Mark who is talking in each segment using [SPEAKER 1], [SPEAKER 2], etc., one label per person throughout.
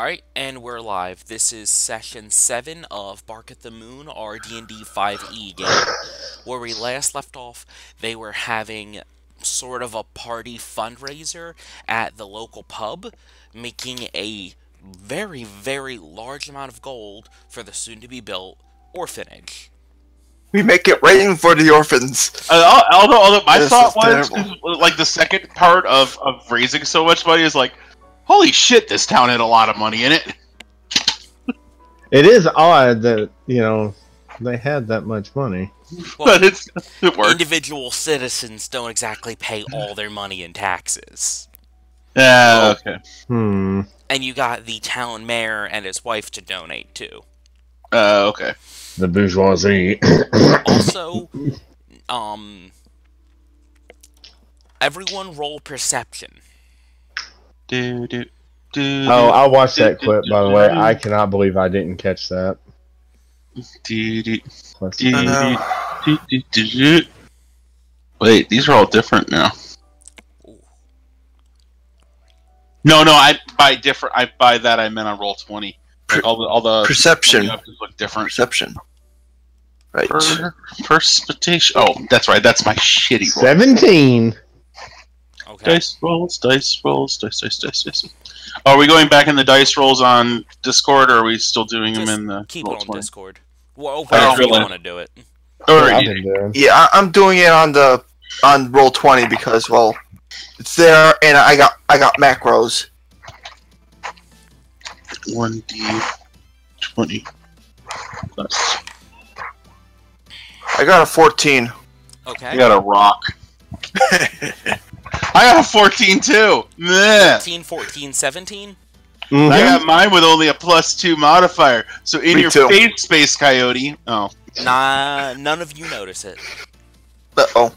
[SPEAKER 1] Alright, and we're live. This is session 7 of Bark at the Moon, our D&D 5e game. Where we last left off, they were having sort of a party fundraiser at the local pub, making a very, very large amount of gold for the soon-to-be-built orphanage.
[SPEAKER 2] We make it rain for the orphans.
[SPEAKER 3] Although my thought was, like, the second part of raising so much money is like, holy shit, this town had a lot of money in it.
[SPEAKER 4] It is odd that, they had that much money.
[SPEAKER 1] Well,
[SPEAKER 3] but it works.
[SPEAKER 1] Individual citizens don't exactly pay all their money in taxes.
[SPEAKER 3] Yeah, okay.
[SPEAKER 1] And you got the town mayor and his wife to donate too.
[SPEAKER 3] Okay.
[SPEAKER 4] The bourgeoisie.
[SPEAKER 1] Also, everyone roll perception.
[SPEAKER 4] Oh, I watched that clip, by the way. I cannot believe I didn't catch that.
[SPEAKER 3] Wait, these are all different now. No, I by that I meant on roll 20. Like all the
[SPEAKER 2] perception
[SPEAKER 3] look different.
[SPEAKER 2] Perception. Right.
[SPEAKER 3] Perception. Oh, that's right. That's my shitty roll.
[SPEAKER 4] 17.
[SPEAKER 1] Okay.
[SPEAKER 3] Dice rolls. Are we going back in the dice rolls on Discord, or are we still doing them in the
[SPEAKER 1] keep it on
[SPEAKER 3] 20?
[SPEAKER 1] Discord. Well, wherever you want to do it.
[SPEAKER 2] Yeah, I'm doing it on roll 20 because, well, it's there, and I got macros.
[SPEAKER 3] 1d20 plus.
[SPEAKER 2] I got a 14.
[SPEAKER 1] Okay.
[SPEAKER 3] I got a rock. I got a 14 too.
[SPEAKER 1] 13, 14, 17?
[SPEAKER 4] Mm-hmm.
[SPEAKER 3] I got mine with only a +2 modifier. So in
[SPEAKER 2] Me
[SPEAKER 3] your
[SPEAKER 2] too.
[SPEAKER 3] face, Space Coyote. Oh.
[SPEAKER 1] Nah, none of you notice it.
[SPEAKER 2] Uh-oh.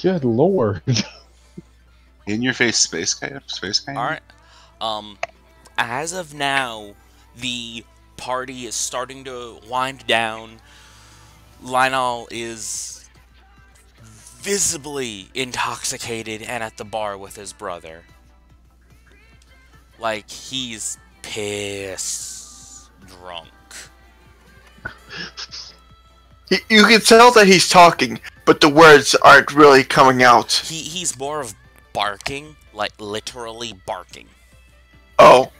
[SPEAKER 4] Good lord.
[SPEAKER 3] In your face, Space Coyote.
[SPEAKER 1] Alright. As of now, the party is starting to wind down. Lionel is visibly intoxicated and at the bar with his brother. Like, he's piss drunk.
[SPEAKER 2] You can tell that he's talking, but the words aren't really coming out.
[SPEAKER 1] He's more of barking, like literally barking.
[SPEAKER 2] Oh.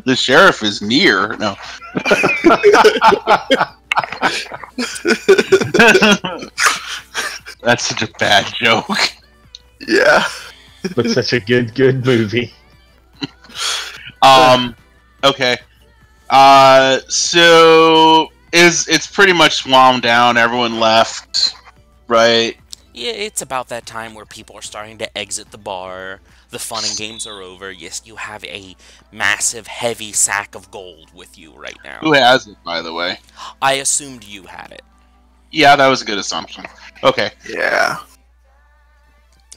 [SPEAKER 3] The sheriff is near. No. That's such a bad joke.
[SPEAKER 2] Yeah.
[SPEAKER 4] But such a good movie.
[SPEAKER 3] Okay. So it's pretty much wound down. Everyone left, right?
[SPEAKER 1] Yeah, it's about that time where people are starting to exit the bar. The fun and games are over. Yes, you have a massive, heavy sack of gold with you right now.
[SPEAKER 3] Who has it, by the way?
[SPEAKER 1] I assumed you had it.
[SPEAKER 3] Yeah, that was a good assumption. Okay.
[SPEAKER 2] Yeah.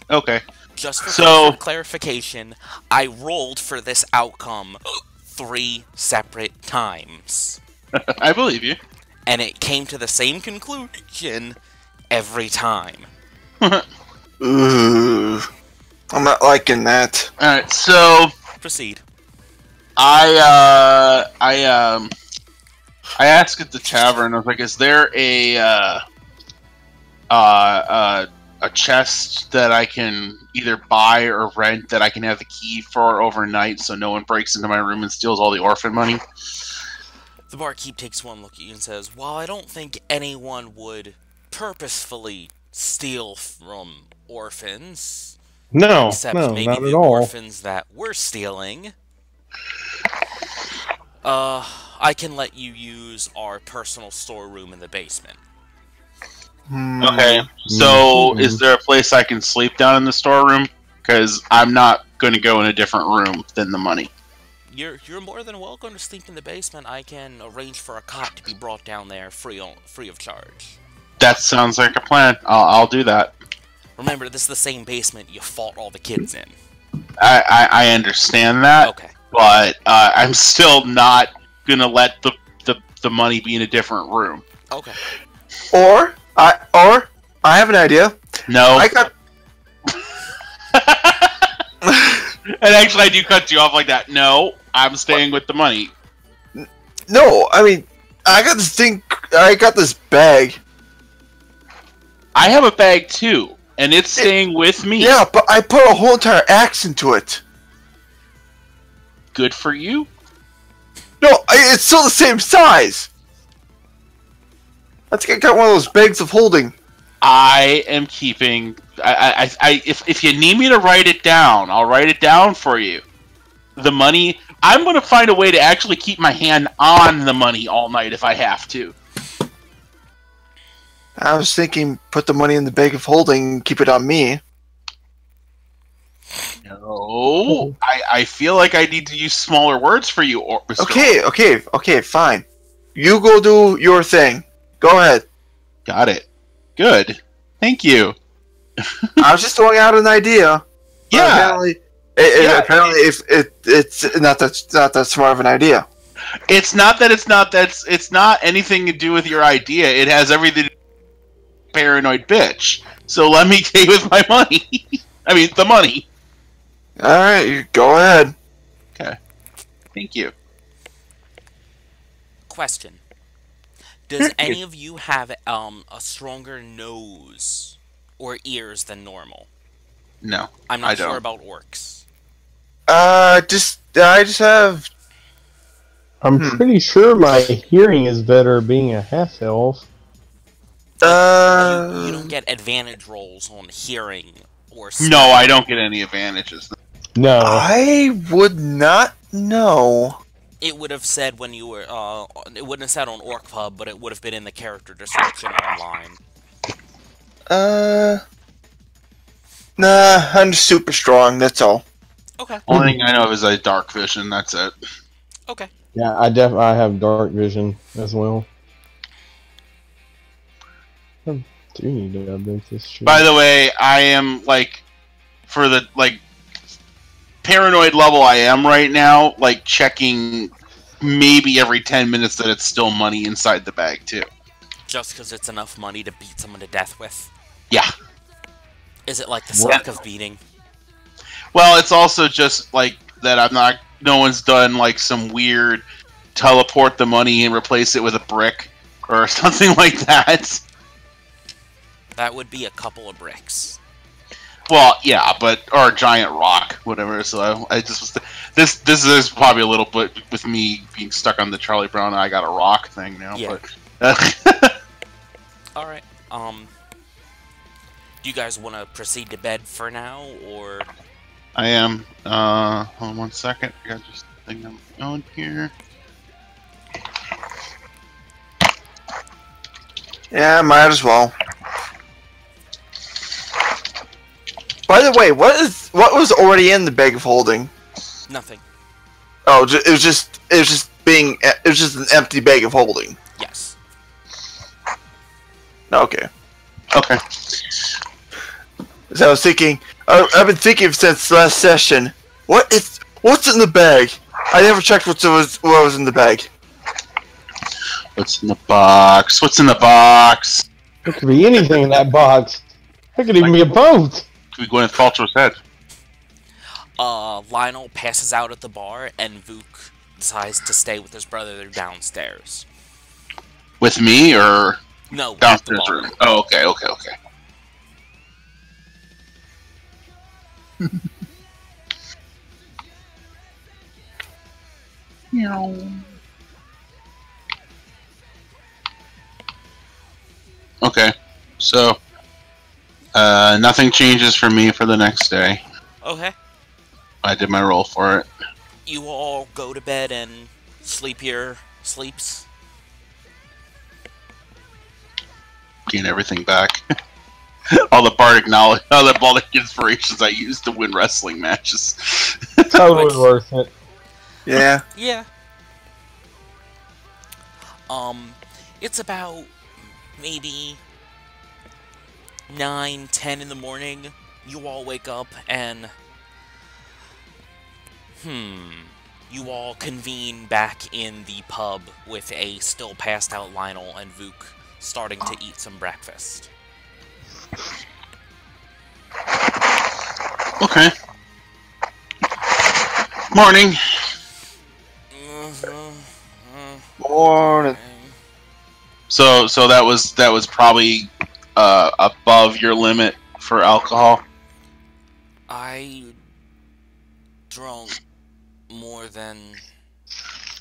[SPEAKER 3] Okay.
[SPEAKER 1] Just for clarification, I rolled for this outcome 3 separate times.
[SPEAKER 3] I believe you.
[SPEAKER 1] And it came to the same conclusion every time.
[SPEAKER 2] Ooh. I'm not liking that.
[SPEAKER 3] Alright, so
[SPEAKER 1] Proceed.
[SPEAKER 3] I asked at the tavern, I was like, is there a chest that I can either buy or rent that I can have the key for overnight so no one breaks into my room and steals all the orphan money?
[SPEAKER 1] The barkeep takes one look at you and says, "While I don't think anyone would purposefully steal from orphans, except maybe
[SPEAKER 4] not
[SPEAKER 1] the
[SPEAKER 4] at all.
[SPEAKER 1] orphans that we're stealing, I can let you use our personal storeroom in the basement."
[SPEAKER 3] Okay, so is there a place I can sleep down in the storeroom? Because I'm not going to go in a different room than the money.
[SPEAKER 1] You're more than welcome to sleep in the basement. I can arrange for a cot to be brought down there free of charge.
[SPEAKER 3] That sounds like a plan. I'll do that.
[SPEAKER 1] Remember, this is the same basement you fought all the kids in.
[SPEAKER 3] I understand that.
[SPEAKER 1] Okay.
[SPEAKER 3] But I'm still not going to let the money be in a different room.
[SPEAKER 1] Okay.
[SPEAKER 2] Or I have an idea.
[SPEAKER 3] No.
[SPEAKER 2] I got
[SPEAKER 3] And actually, I do cut you off like that. No, I'm staying with the money.
[SPEAKER 2] No, I mean, I got this thing. I got this bag.
[SPEAKER 3] I have a bag too, and it's staying with me.
[SPEAKER 2] Yeah, but I put a whole entire axe into it.
[SPEAKER 3] Good for you.
[SPEAKER 2] No, it's still the same size. I think I got one of those bags of holding.
[SPEAKER 3] I am keeping. If you need me to write it down, I'll write it down for you. The money. I'm going to find a way to actually keep my hand on the money all night if I have to.
[SPEAKER 2] I was thinking, put the money in the bag of holding and keep it on me.
[SPEAKER 3] No, I feel like I need to use smaller words for you. Mr.
[SPEAKER 2] Okay, fine. You go do your thing. Go ahead.
[SPEAKER 3] Got it. Good. Thank you.
[SPEAKER 2] I was just throwing out an idea.
[SPEAKER 3] Yeah.
[SPEAKER 2] Apparently, it's not that smart of an idea.
[SPEAKER 3] It's not that it's not anything to do with your idea. It has everything to do with paranoid bitch. So let me take with my money. I mean, the money.
[SPEAKER 2] Alright, you go ahead.
[SPEAKER 3] Okay. Thank you.
[SPEAKER 1] Question. Does any of you have a stronger nose or ears than normal?
[SPEAKER 3] No,
[SPEAKER 1] I'm not sure about orcs.
[SPEAKER 2] I just have...
[SPEAKER 4] I'm pretty sure my hearing is better being a half-elf.
[SPEAKER 1] You don't get advantage rolls on hearing or smell.
[SPEAKER 3] No, I don't get any advantages.
[SPEAKER 4] No.
[SPEAKER 2] I would not know.
[SPEAKER 1] It would have said when you were, it wouldn't have said on Orc Pub, but it would have been in the character description online.
[SPEAKER 2] Nah, I'm super strong, that's all.
[SPEAKER 1] Okay.
[SPEAKER 3] Only thing I know of is a dark vision, that's it.
[SPEAKER 1] Okay.
[SPEAKER 4] Yeah, I have dark vision as well. I do need to update this shit.
[SPEAKER 3] By the way, I am, like, for the, like, paranoid level I am right now, like, checking maybe every 10 minutes that it's still money inside the bag, too.
[SPEAKER 1] Just because it's enough money to beat someone to death with?
[SPEAKER 3] Yeah.
[SPEAKER 1] Is it like the suck of beating?
[SPEAKER 3] Well, it's also just, like, that no one's done, like, some weird teleport the money and replace it with a brick, or something like that.
[SPEAKER 1] That would be a couple of bricks.
[SPEAKER 3] Well, yeah, or a giant rock, whatever. So I just was. This is probably a little bit with me being stuck on the Charlie Brown. I got a rock thing now.
[SPEAKER 1] Yeah.
[SPEAKER 3] But,
[SPEAKER 1] all right. Do you guys want to proceed to bed for now, or?
[SPEAKER 3] I am. Hold on 1 second. I got just a thing I'm going here.
[SPEAKER 2] Yeah, might as well. By the way, what was already in the bag of holding?
[SPEAKER 1] Nothing.
[SPEAKER 2] Oh, it was just an empty bag of holding.
[SPEAKER 1] Yes.
[SPEAKER 2] Okay.
[SPEAKER 3] Okay.
[SPEAKER 2] So I was thinking, I've been thinking since last session. What's in the bag? I never checked what was in the bag.
[SPEAKER 3] What's in the box? What's in the box?
[SPEAKER 4] There could be anything in that box. There could even be a boat.
[SPEAKER 3] Could be Gwyneth Paltrow's head.
[SPEAKER 1] Lionel passes out at the bar, and Vuk decides to stay with his brother downstairs.
[SPEAKER 3] With me, or
[SPEAKER 1] no,
[SPEAKER 3] downstairs room? Oh, okay. Okay, so nothing changes for me for the next day.
[SPEAKER 1] Okay.
[SPEAKER 3] I did my roll for it.
[SPEAKER 1] You all go to bed and sleep your sleeps.
[SPEAKER 3] Gain everything back. all the bardic knowledge, all the bardic inspirations I used to win wrestling matches.
[SPEAKER 4] Totally worth it.
[SPEAKER 2] Yeah.
[SPEAKER 1] Yeah. It's about maybe 9, 10 in the morning. You all wake up and you all convene back in the pub with a still passed out Lionel and Vuk starting to eat some breakfast.
[SPEAKER 3] Okay. Morning.
[SPEAKER 2] Morning.
[SPEAKER 3] So that was probably above your limit for alcohol.
[SPEAKER 1] I drunk more than...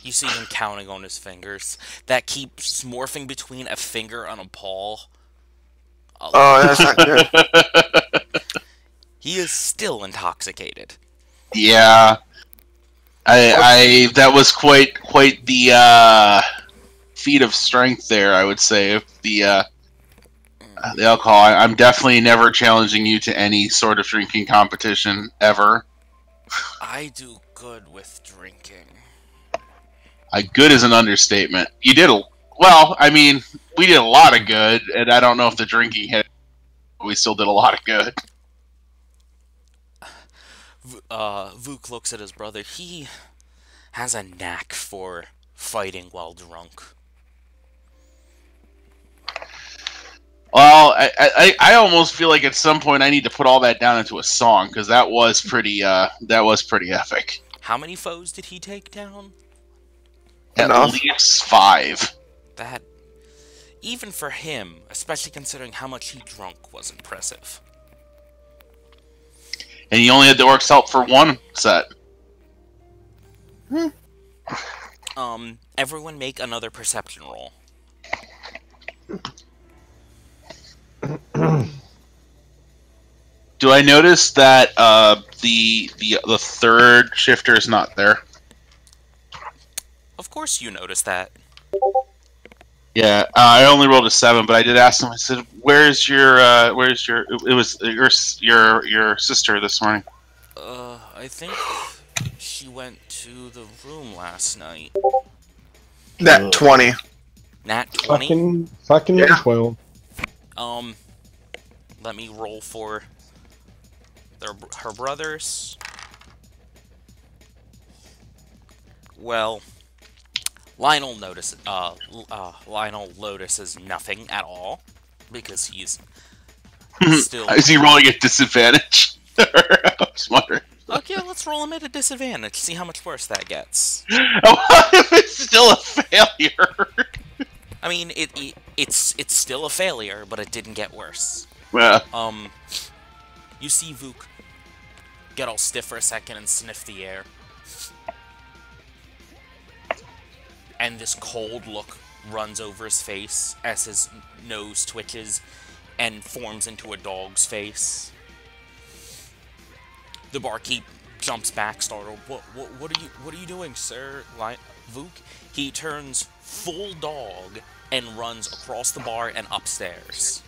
[SPEAKER 1] You see him counting on his fingers. That keeps morphing between a finger and a paw.
[SPEAKER 2] Oh, that's not good.
[SPEAKER 1] He is still intoxicated.
[SPEAKER 3] Yeah. I that was quite the feat of strength there, I would say. The alcohol. I'm definitely never challenging you to any sort of drinking competition ever.
[SPEAKER 1] I do good with drinking.
[SPEAKER 3] Good is an understatement. You did well. I mean, we did a lot of good, and I don't know if the drinking hit. We still did a lot of good.
[SPEAKER 1] Vuk looks at his brother. He has a knack for fighting while drunk.
[SPEAKER 3] Well, I almost feel like at some point I need to put all that down into a song, because that was pretty epic.
[SPEAKER 1] How many foes did he take down?
[SPEAKER 3] At least 5.
[SPEAKER 1] That, even for him, especially considering how much he drunk, was impressive.
[SPEAKER 3] And he only had the orcs help for 1 set.
[SPEAKER 1] Everyone make another perception roll.
[SPEAKER 3] Do I notice that the third shifter is not there?
[SPEAKER 1] Of course you noticed that.
[SPEAKER 3] Yeah, I only rolled a 7, but I did ask him. I said, "Where's your It was your sister this morning."
[SPEAKER 1] I think she went to the room last night.
[SPEAKER 2] Nat 20.
[SPEAKER 1] Nat 20?
[SPEAKER 4] Fucking
[SPEAKER 2] Yeah.
[SPEAKER 4] 12.
[SPEAKER 1] Let me roll for her brothers. Well, Lionel notices nothing at all because he's still.
[SPEAKER 3] Is he rolling at disadvantage? I was wondering.
[SPEAKER 1] Okay, let's roll him at a disadvantage. See how much worse that gets.
[SPEAKER 3] What if it's still a failure?
[SPEAKER 1] I mean, it's still a failure, but it didn't get worse. You see Vuk get all stiff for a second and sniff the air. And this cold look runs over his face as his nose twitches and forms into a dog's face. The barkeep jumps back, startled. What are you doing, sir? Vuk? He turns full dog and runs across the bar and upstairs.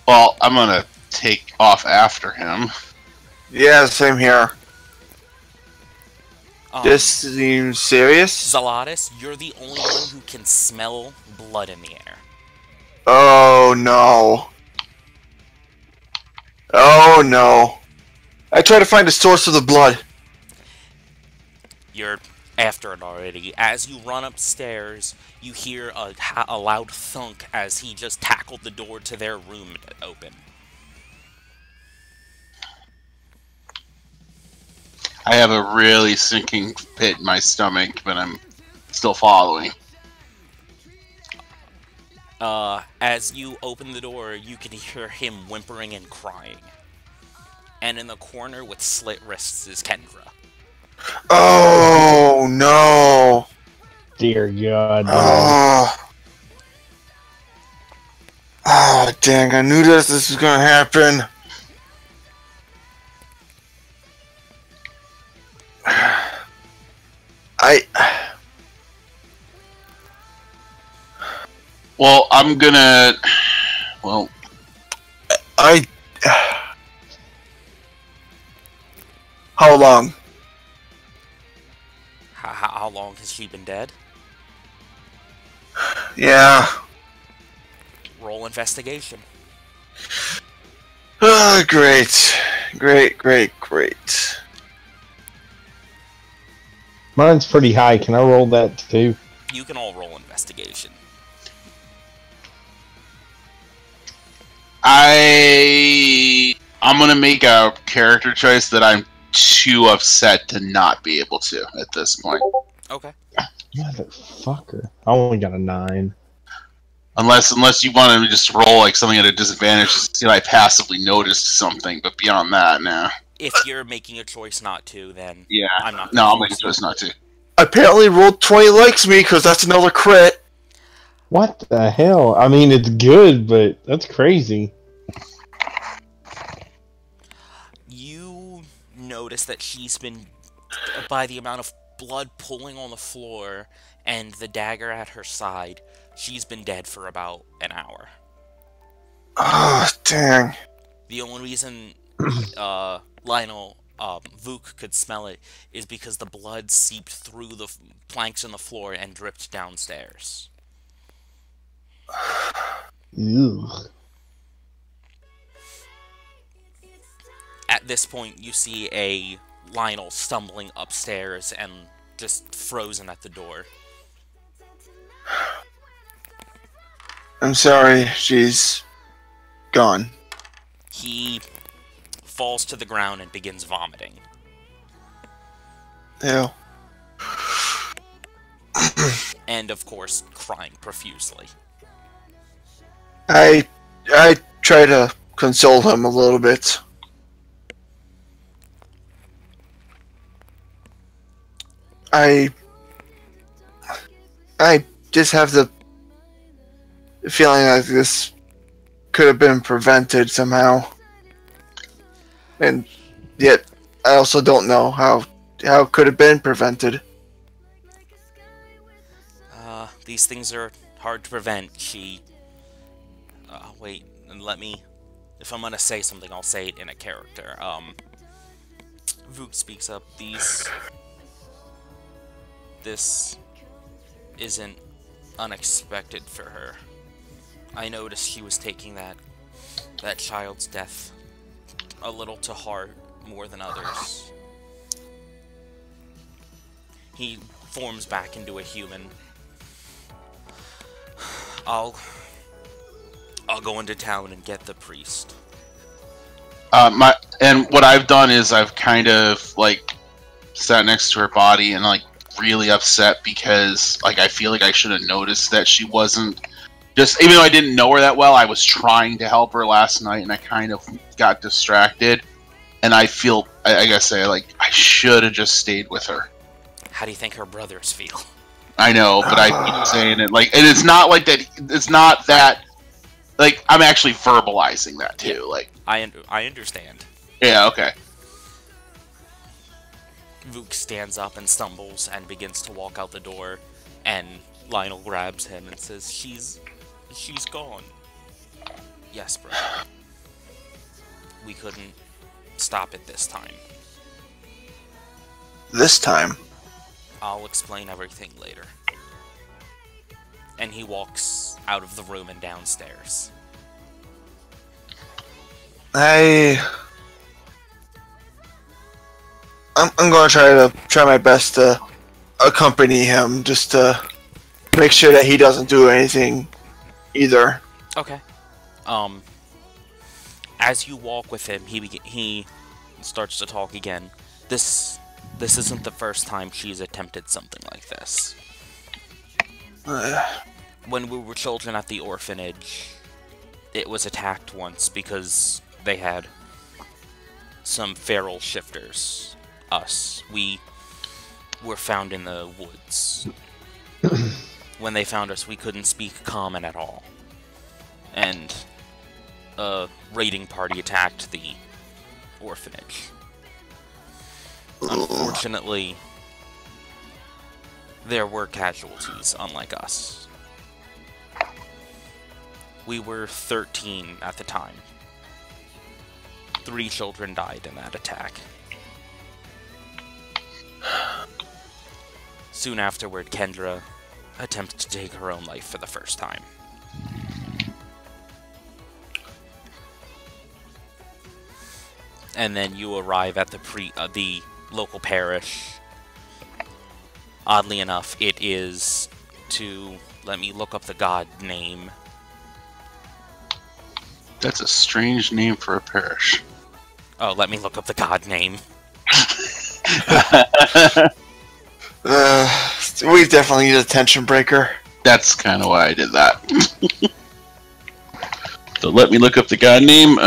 [SPEAKER 3] Well, I'm gonna take off after him.
[SPEAKER 2] Yeah, same here. This seems serious.
[SPEAKER 1] Zalatis, you're the only one who can smell blood in the air.
[SPEAKER 2] Oh no. Oh no. I try to find the source of the blood.
[SPEAKER 1] You're after it already. As you run upstairs, you hear a loud thunk as he just tackled the door to their room open.
[SPEAKER 3] I have a really sinking pit in my stomach, but I'm still following.
[SPEAKER 1] As you open the door, you can hear him whimpering and crying. And in the corner with slit wrists is Kendra.
[SPEAKER 2] Oh no.
[SPEAKER 4] Dear God.
[SPEAKER 2] Oh dang, I knew this was gonna happen.
[SPEAKER 3] Well, I'm gonna... Well...
[SPEAKER 2] How long?
[SPEAKER 1] How long has she been dead?
[SPEAKER 2] Yeah.
[SPEAKER 1] Roll investigation.
[SPEAKER 2] Oh, great. Great.
[SPEAKER 4] Mine's pretty high. Can I roll that too?
[SPEAKER 1] You can all roll investigation.
[SPEAKER 3] I'm gonna make a character choice that I'm too upset to not be able to at this point.
[SPEAKER 1] Okay.
[SPEAKER 4] Motherfucker. I only got a 9.
[SPEAKER 3] Unless you want to just roll like something at a disadvantage, just see if I passively noticed something, but beyond that, no.
[SPEAKER 1] If you're making a choice not to, then
[SPEAKER 3] Yeah.
[SPEAKER 1] I'm not.
[SPEAKER 3] No, I'll make a choice not to.
[SPEAKER 2] Apparently, rolled 20 likes me because that's another crit.
[SPEAKER 4] What the hell? I mean, it's good, but that's crazy.
[SPEAKER 1] You notice that she's been, by the amount of blood pooling on the floor and the dagger at her side, she's been dead for about an hour.
[SPEAKER 2] Oh, dang.
[SPEAKER 1] The only reason Vuk could smell it is because the blood seeped through the planks in the floor and dripped downstairs.
[SPEAKER 4] Ew.
[SPEAKER 1] At this point, you see a Lionel stumbling upstairs and just frozen at the door.
[SPEAKER 2] I'm sorry, she's gone.
[SPEAKER 1] He falls to the ground and begins vomiting.
[SPEAKER 2] Ew.
[SPEAKER 1] And, of course, crying profusely.
[SPEAKER 2] I try to console him a little bit. I just have the feeling like this could have been prevented somehow. And yet, I also don't know how it could have been prevented.
[SPEAKER 1] These things are hard to prevent. Wait, and let me... If I'm gonna say something, I'll say it in a character. Vuk speaks up. This isn't unexpected for her. I noticed she was taking that child's death a little to heart more than others. He forms back into a human. I'll go into town and get the priest.
[SPEAKER 3] And what I've done is I've kind of like sat next to her body and like really upset because like I feel like I should have noticed that she wasn't just, even though I didn't know her that well, I was trying to help her last night and I kind of got distracted, and I feel I gotta say, like, I should have just stayed with her.
[SPEAKER 1] How do you think her brothers feel?
[SPEAKER 3] I know, but I keep saying it, like, and it's not like that. It's not that. Like, I'm actually verbalizing that too. Yeah, like,
[SPEAKER 1] I understand.
[SPEAKER 3] Yeah. Okay.
[SPEAKER 1] Vuk stands up and stumbles and begins to walk out the door, and Lionel grabs him and says, "She's gone." Yes, bro. We couldn't stop it this time.
[SPEAKER 2] This time?
[SPEAKER 1] I'll explain everything later. And he walks out of the room and downstairs.
[SPEAKER 2] I'm going to try my best to accompany him, just to make sure that he doesn't do anything either.
[SPEAKER 1] Okay. As you walk with him, he starts to talk again. This isn't the first time she's attempted something like this. When we were children at the orphanage, it was attacked once because they had some feral shifters. Us. We were found in the woods. When they found us, we couldn't speak common at all. And a raiding party attacked the orphanage. Unfortunately, there were casualties, unlike us. We were 13 at the time. 3 children died in that attack. Soon afterward, Kendra attempted to take her own life for the first time. And then you arrive at the local parish. Oddly enough, it is to... Let me look up the god name.
[SPEAKER 3] That's a strange name for a parish.
[SPEAKER 1] Oh, let me look up the god name.
[SPEAKER 2] We definitely need a tension breaker.
[SPEAKER 3] That's kind of why I did that. So let me look up the god name.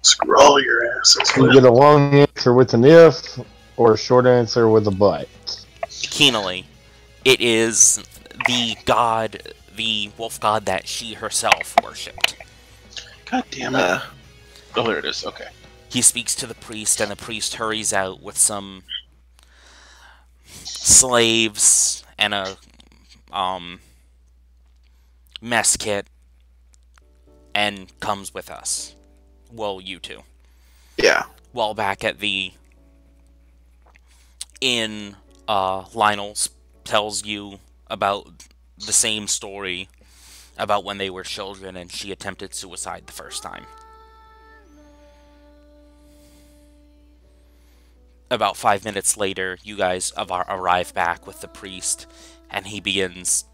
[SPEAKER 3] Scroll your asses.
[SPEAKER 4] You get a long answer with an if, or a short answer with a but.
[SPEAKER 1] Keenly, it is the god, the wolf god that she herself worshipped.
[SPEAKER 3] God damn it. Oh, there it is. Okay.
[SPEAKER 1] He speaks to the priest, and the priest hurries out with some slaves and a mess kit, and comes with us. Well, you two.
[SPEAKER 2] Yeah.
[SPEAKER 1] While back at the inn, Lionel tells you about the same story about when they were children and she attempted suicide the first time. About 5 minutes later, you guys arrive back with the priest, and he begins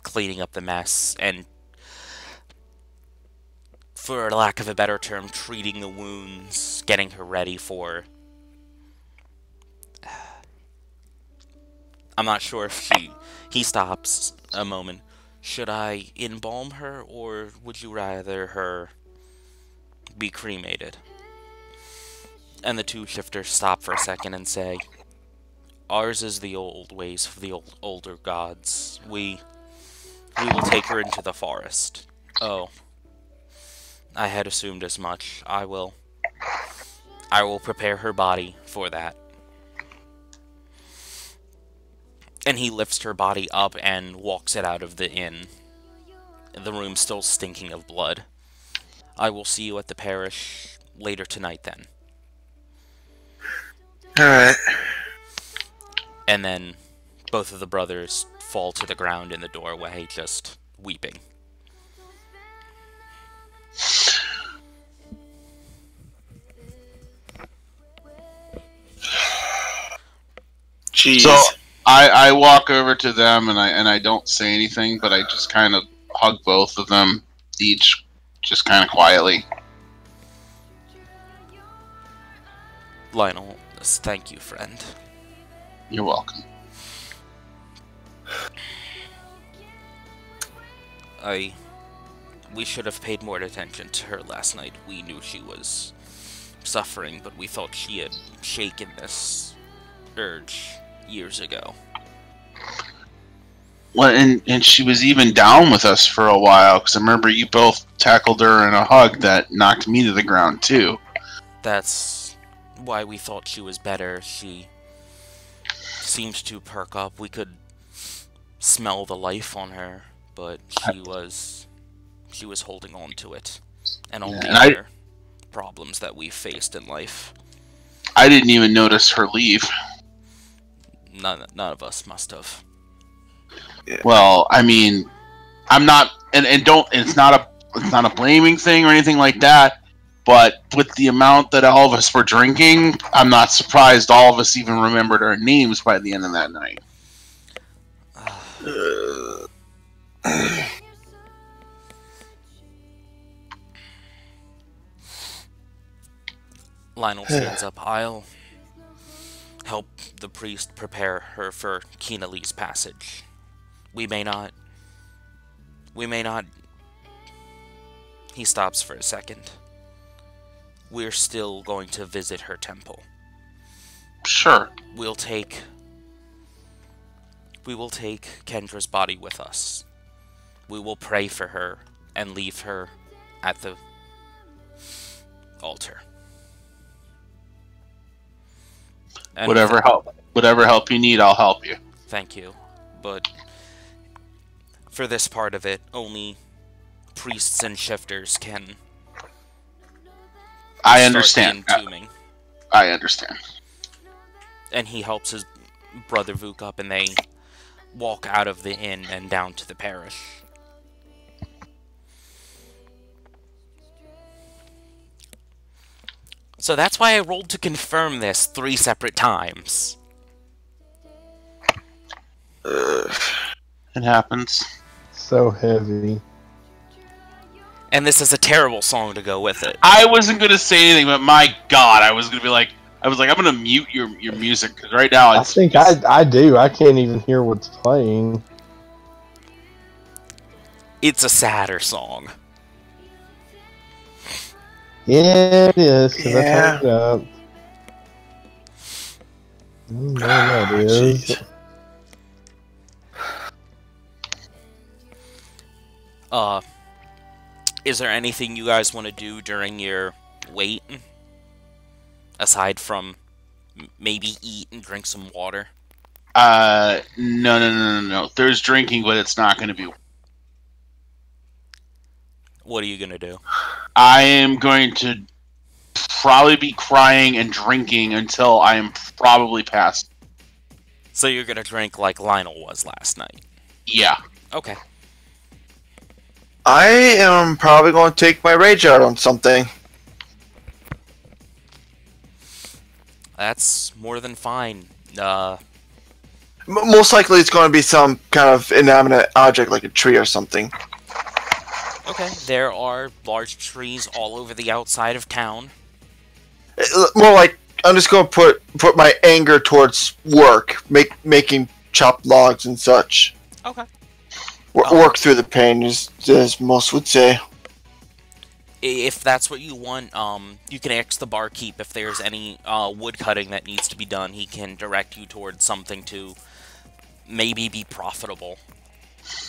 [SPEAKER 1] cleaning up the mess and, for lack of a better term, treating the wounds, getting her ready for... I'm not sure if he stops a moment. Should I embalm her, or would you rather her be cremated? And the two shifters stop for a second and say, ours is the old ways of the older gods. We will take her into the forest. Oh, I had assumed as much. I will prepare her body for that. And he lifts her body up and walks it out of the inn. The room still stinking of blood. I will see you at the parish later tonight then.
[SPEAKER 2] Alright.
[SPEAKER 1] And then both of the brothers fall to the ground in the doorway, just weeping.
[SPEAKER 2] Jeez.
[SPEAKER 3] So I walk over to them and I don't say anything, but I just kind of hug both of them each, just kind of quietly.
[SPEAKER 1] Lionel, thank you, friend.
[SPEAKER 3] You're welcome.
[SPEAKER 1] We should have paid more attention to her last night. We knew she was suffering, but we thought she had shaken this urge years ago.
[SPEAKER 3] Well, and she was even down with us for a while, because I remember you both tackled her in a hug that knocked me to the ground, too.
[SPEAKER 1] That's why we thought she was better. She seemed to perk up. We could smell the life on her, but she was holding on to it. And all the other problems that we've faced in life.
[SPEAKER 3] I didn't even notice her leave.
[SPEAKER 1] None of us must have.
[SPEAKER 2] Yeah.
[SPEAKER 3] Well, I mean, I'm not, and don't. It's not a blaming thing or anything like that. But with the amount that all of us were drinking, I'm not surprised all of us even remembered our names by the end of that night.
[SPEAKER 1] Lionel stands up. I'll help the priest prepare her for Keenali's passage. We may not... He stops for a second. We're still going to visit her temple.
[SPEAKER 3] Sure.
[SPEAKER 1] We will take Kendra's body with us. We will pray for her and leave her at the altar. And
[SPEAKER 3] whatever help you need, I'll help you.
[SPEAKER 1] Thank you. But for this part of it, only priests and shifters can
[SPEAKER 3] I understand.
[SPEAKER 1] entombing.
[SPEAKER 3] I understand.
[SPEAKER 1] And he helps his brother Vuk up, and they walk out of the inn and down to the parish. So that's why I rolled to confirm this 3 separate times.
[SPEAKER 3] It happens.
[SPEAKER 4] So heavy.
[SPEAKER 1] And this is a terrible song to go with it.
[SPEAKER 3] I wasn't going to say anything, but my God, I was going to be like, I was like, I'm gonna mute your music because right now
[SPEAKER 4] I think I do. I can't even hear what's playing.
[SPEAKER 1] It's a sadder song.
[SPEAKER 4] Yeah, it is, because I
[SPEAKER 2] Yeah.
[SPEAKER 4] turned it up. There that is.
[SPEAKER 2] Jeez.
[SPEAKER 1] Is there anything you guys want to do during your wait? Aside from maybe eat and drink some water?
[SPEAKER 3] No. There's drinking, but it's not going to be.
[SPEAKER 1] What are you going to do?
[SPEAKER 3] I am going to probably be crying and drinking until I am probably past.
[SPEAKER 1] So you're going to drink like Lionel was last night?
[SPEAKER 3] Yeah.
[SPEAKER 1] Okay.
[SPEAKER 2] I am probably going to take my rage out on something.
[SPEAKER 1] That's more than fine.
[SPEAKER 2] Most likely it's going to be some kind of inanimate object like a tree or something.
[SPEAKER 1] Okay, there are large trees all over the outside of town.
[SPEAKER 2] More like, I'm just going to put my anger towards work, making chopped logs and such.
[SPEAKER 1] Okay.
[SPEAKER 2] Work through the pain, as most would say.
[SPEAKER 1] If that's what you want, you can ask the barkeep if there's any wood cutting that needs to be done. He can direct you towards something to maybe be profitable.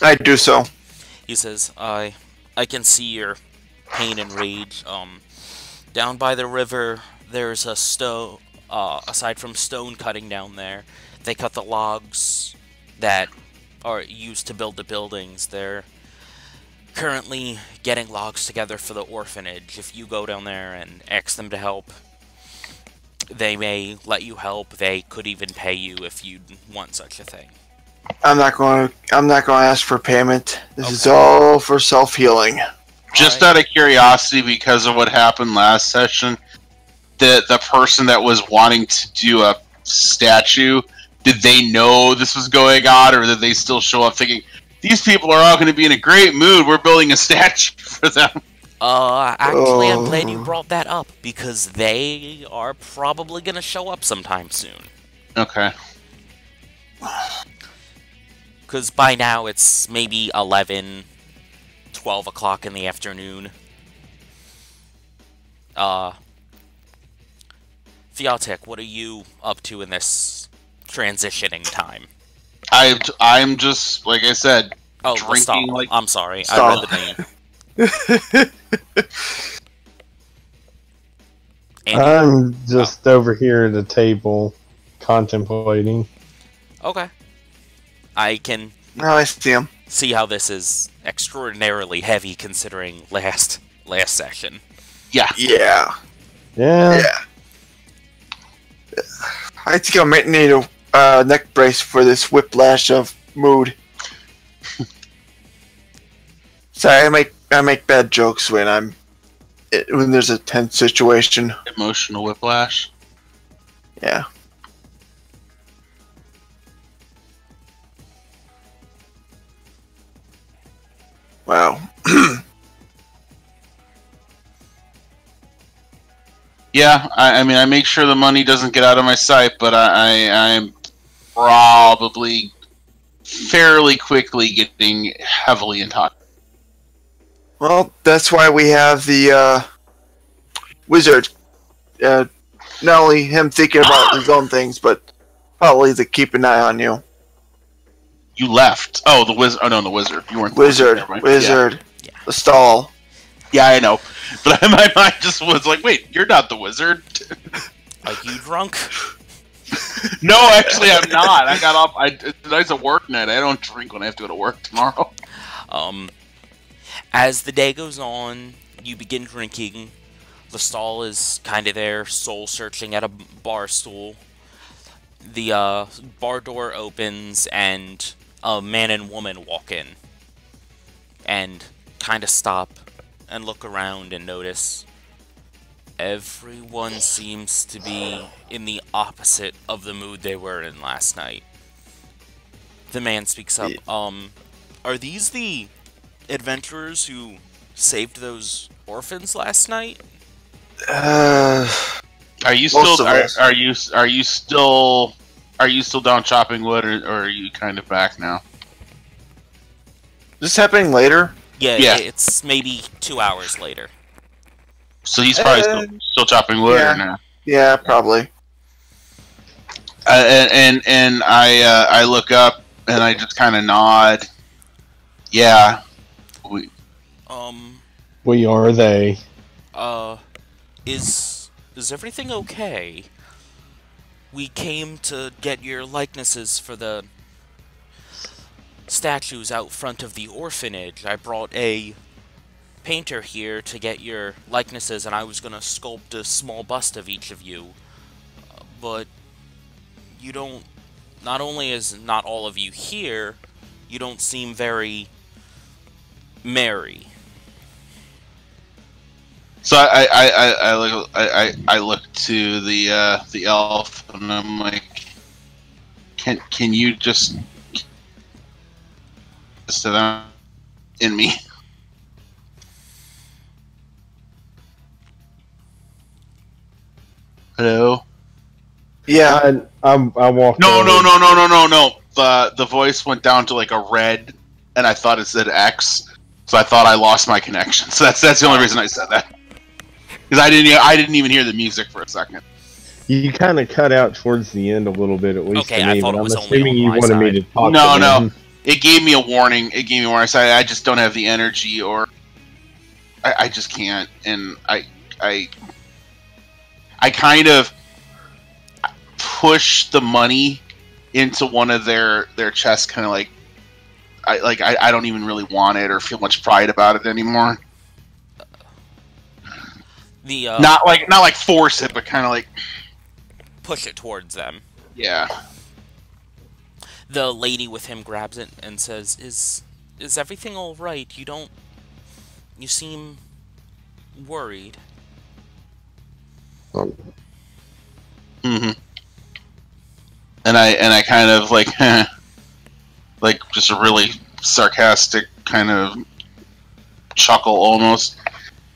[SPEAKER 2] I do so.
[SPEAKER 1] He says, I can see your pain and rage. Down by the river, there's a stone, aside from stone cutting down there, they cut the logs that are used to build the buildings. They're currently getting logs together for the orphanage. If you go down there and ask them to help, they may let you help. They could even pay you if you want such a thing.
[SPEAKER 2] I'm not going to ask for payment. This is all for self-healing.
[SPEAKER 3] Just out of curiosity, because of what happened last session, the person that was wanting to do a statue, did they know this was going on, or did they still show up thinking, these people are all going to be in a great mood, we're building a statue for them?
[SPEAKER 1] Actually, I'm glad you brought that up, because they are probably going to show up sometime soon.
[SPEAKER 3] Okay.
[SPEAKER 1] Because by now it's maybe 11, 12 o'clock in the afternoon. Fiatek, what are you up to in this transitioning time?
[SPEAKER 3] I'm just, like I said,
[SPEAKER 1] drinking.
[SPEAKER 3] like...
[SPEAKER 1] I'm sorry,
[SPEAKER 2] Stop.
[SPEAKER 1] I read the name.
[SPEAKER 4] I'm just over here at the table contemplating.
[SPEAKER 1] Okay. I can
[SPEAKER 2] No, I see him.
[SPEAKER 1] see how this is extraordinarily heavy considering last session.
[SPEAKER 3] Yeah.
[SPEAKER 2] Yeah.
[SPEAKER 4] Yeah.
[SPEAKER 2] I think I might need a neck brace for this whiplash of mood. Sorry, I make bad jokes when there's a tense situation.
[SPEAKER 3] Emotional whiplash.
[SPEAKER 2] Yeah. Wow.
[SPEAKER 3] Yeah, I mean, I make sure the money doesn't get out of my sight, but I'm probably fairly quickly getting heavily intoxicated.
[SPEAKER 2] Well, that's why we have the wizard. Not only him thinking about his own things, but probably to keep an eye on you.
[SPEAKER 3] You left. Oh, the wizard. Oh, no, the wizard. You weren't the
[SPEAKER 2] Wizard.
[SPEAKER 3] Never mind.
[SPEAKER 2] Wizard.
[SPEAKER 1] Yeah.
[SPEAKER 2] The stall.
[SPEAKER 3] Yeah, I know. But my mind just was like, wait, you're not the wizard.
[SPEAKER 1] Are you drunk?
[SPEAKER 3] No, actually, I'm not. I got off. Tonight's a work night. I don't drink when I have to go to work tomorrow.
[SPEAKER 1] As the day goes on, you begin drinking. The stall is kind of there, soul searching at a bar stool. The bar door opens and a man and woman walk in. And kind of stop and look around and notice everyone seems to be in the opposite of the mood they were in last night. The man speaks up. Are these the adventurers who saved those orphans last night?
[SPEAKER 3] I Are you
[SPEAKER 2] Most
[SPEAKER 3] still
[SPEAKER 2] of us.
[SPEAKER 3] are you still down chopping wood, or are you kind of back now?
[SPEAKER 2] Is this happening later?
[SPEAKER 1] Yeah,
[SPEAKER 3] Yeah.
[SPEAKER 1] it's maybe 2 hours later.
[SPEAKER 3] So he's probably still chopping wood,
[SPEAKER 2] yeah.
[SPEAKER 3] or not?
[SPEAKER 2] Yeah, probably.
[SPEAKER 3] And I look up and I just kind of nod. Yeah.
[SPEAKER 4] We are they.
[SPEAKER 1] Is everything okay? We came to get your likenesses for the statues out front of the orphanage. I brought a painter here to get your likenesses, and I was gonna sculpt a small bust of each of you. But you don't. Not only is not all of you here, you don't seem very merry.
[SPEAKER 3] So I look to the elf and I'm like, can you just to them in me? Hello.
[SPEAKER 2] Yeah.
[SPEAKER 4] I walked.
[SPEAKER 3] No. The voice went down to like a red, and I thought it said X, so I thought I lost my connection. So that's the only reason I said that. Because I didn't even hear the music for a second.
[SPEAKER 4] You kind of cut out towards the end a little bit, at least
[SPEAKER 1] Okay,
[SPEAKER 4] to me.
[SPEAKER 1] I thought
[SPEAKER 4] but
[SPEAKER 1] it was
[SPEAKER 4] I'm
[SPEAKER 1] only
[SPEAKER 4] assuming
[SPEAKER 1] on
[SPEAKER 4] you
[SPEAKER 1] my
[SPEAKER 4] wanted me to
[SPEAKER 1] side.
[SPEAKER 4] talk.
[SPEAKER 3] No. It gave me a warning. I just don't have the energy, or I just can't. And I kind of push the money into one of their chests, kind of like I don't even really want it or feel much pride about it anymore. Not like force it, but kind of like
[SPEAKER 1] push it towards them.
[SPEAKER 3] Yeah.
[SPEAKER 1] The lady with him grabs it and says, "Is everything all right? You seem worried."
[SPEAKER 3] Mm-hmm. And I kind of like like just a really sarcastic kind of chuckle almost,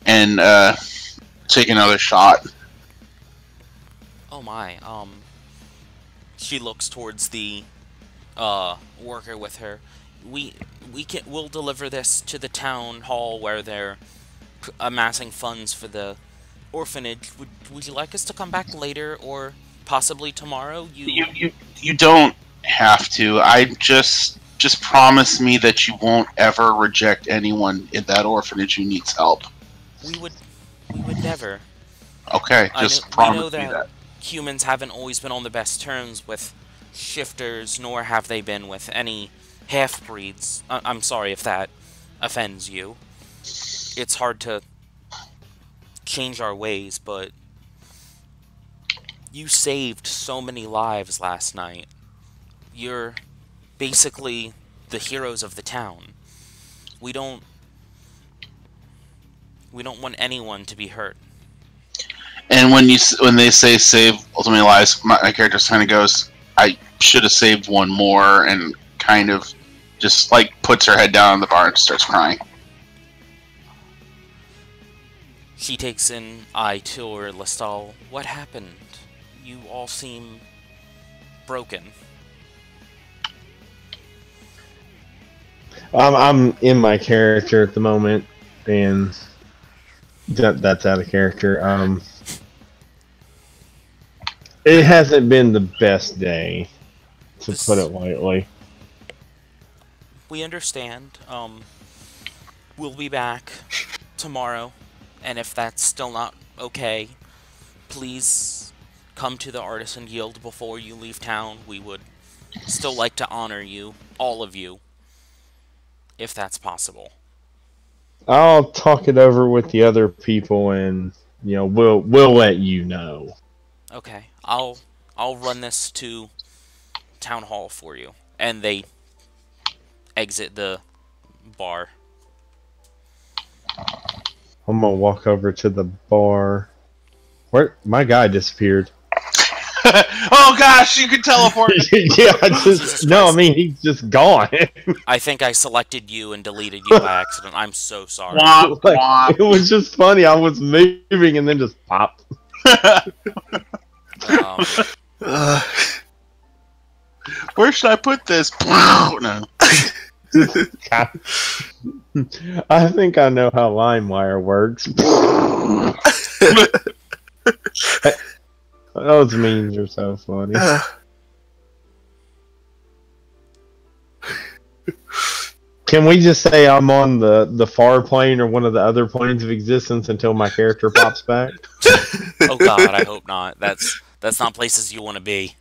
[SPEAKER 3] and take another shot.
[SPEAKER 1] Oh my, she looks towards the worker with her. We'll deliver this to the town hall where they're amassing funds for the orphanage. Would you like us to come back later or possibly tomorrow?
[SPEAKER 3] You don't have to. I just promise me that you won't ever reject anyone in that orphanage who needs help.
[SPEAKER 1] We would never.
[SPEAKER 3] Okay, just promise me that.
[SPEAKER 1] Humans haven't always been on the best terms with shifters, nor have they been with any half-breeds. I'm sorry if that offends you. It's hard to change our ways, but you saved so many lives last night. You're basically the heroes of the town. We don't want anyone to be hurt.
[SPEAKER 3] And when they say save ultimately lives, my character kind of goes, I should have saved one more, and kind of just like puts her head down on the bar and starts crying.
[SPEAKER 1] She takes an eye to her, Lestal. What happened? You all seem broken.
[SPEAKER 4] I'm in my character at the moment, and that's out of character. It hasn't been the best day, to put it lightly.
[SPEAKER 1] We understand. We'll be back tomorrow, and if that's still not okay, please come to the Artisan Guild before you leave town. We would still like to honor you, all of you, if that's possible.
[SPEAKER 4] I'll talk it over with the other people, and we'll let you know.
[SPEAKER 1] Okay, I'll run this to town hall for you, and they exit the bar.
[SPEAKER 4] I'm gonna walk over to the bar. Where my guy disappeared.
[SPEAKER 3] Oh gosh, you can teleport.
[SPEAKER 4] Yeah, I mean he's just gone.
[SPEAKER 1] I think I selected you and deleted you by accident. I'm so sorry.
[SPEAKER 3] Womp, womp.
[SPEAKER 4] It was just funny. I was moving and then just popped.
[SPEAKER 2] Uh,
[SPEAKER 3] Where should I put this? No.
[SPEAKER 4] I think I know how LimeWire works. Those memes are so funny. Can we just say I'm on the far plane or one of the other planes of existence until my character pops back?
[SPEAKER 1] Oh God, I hope not. That's not places you want to be.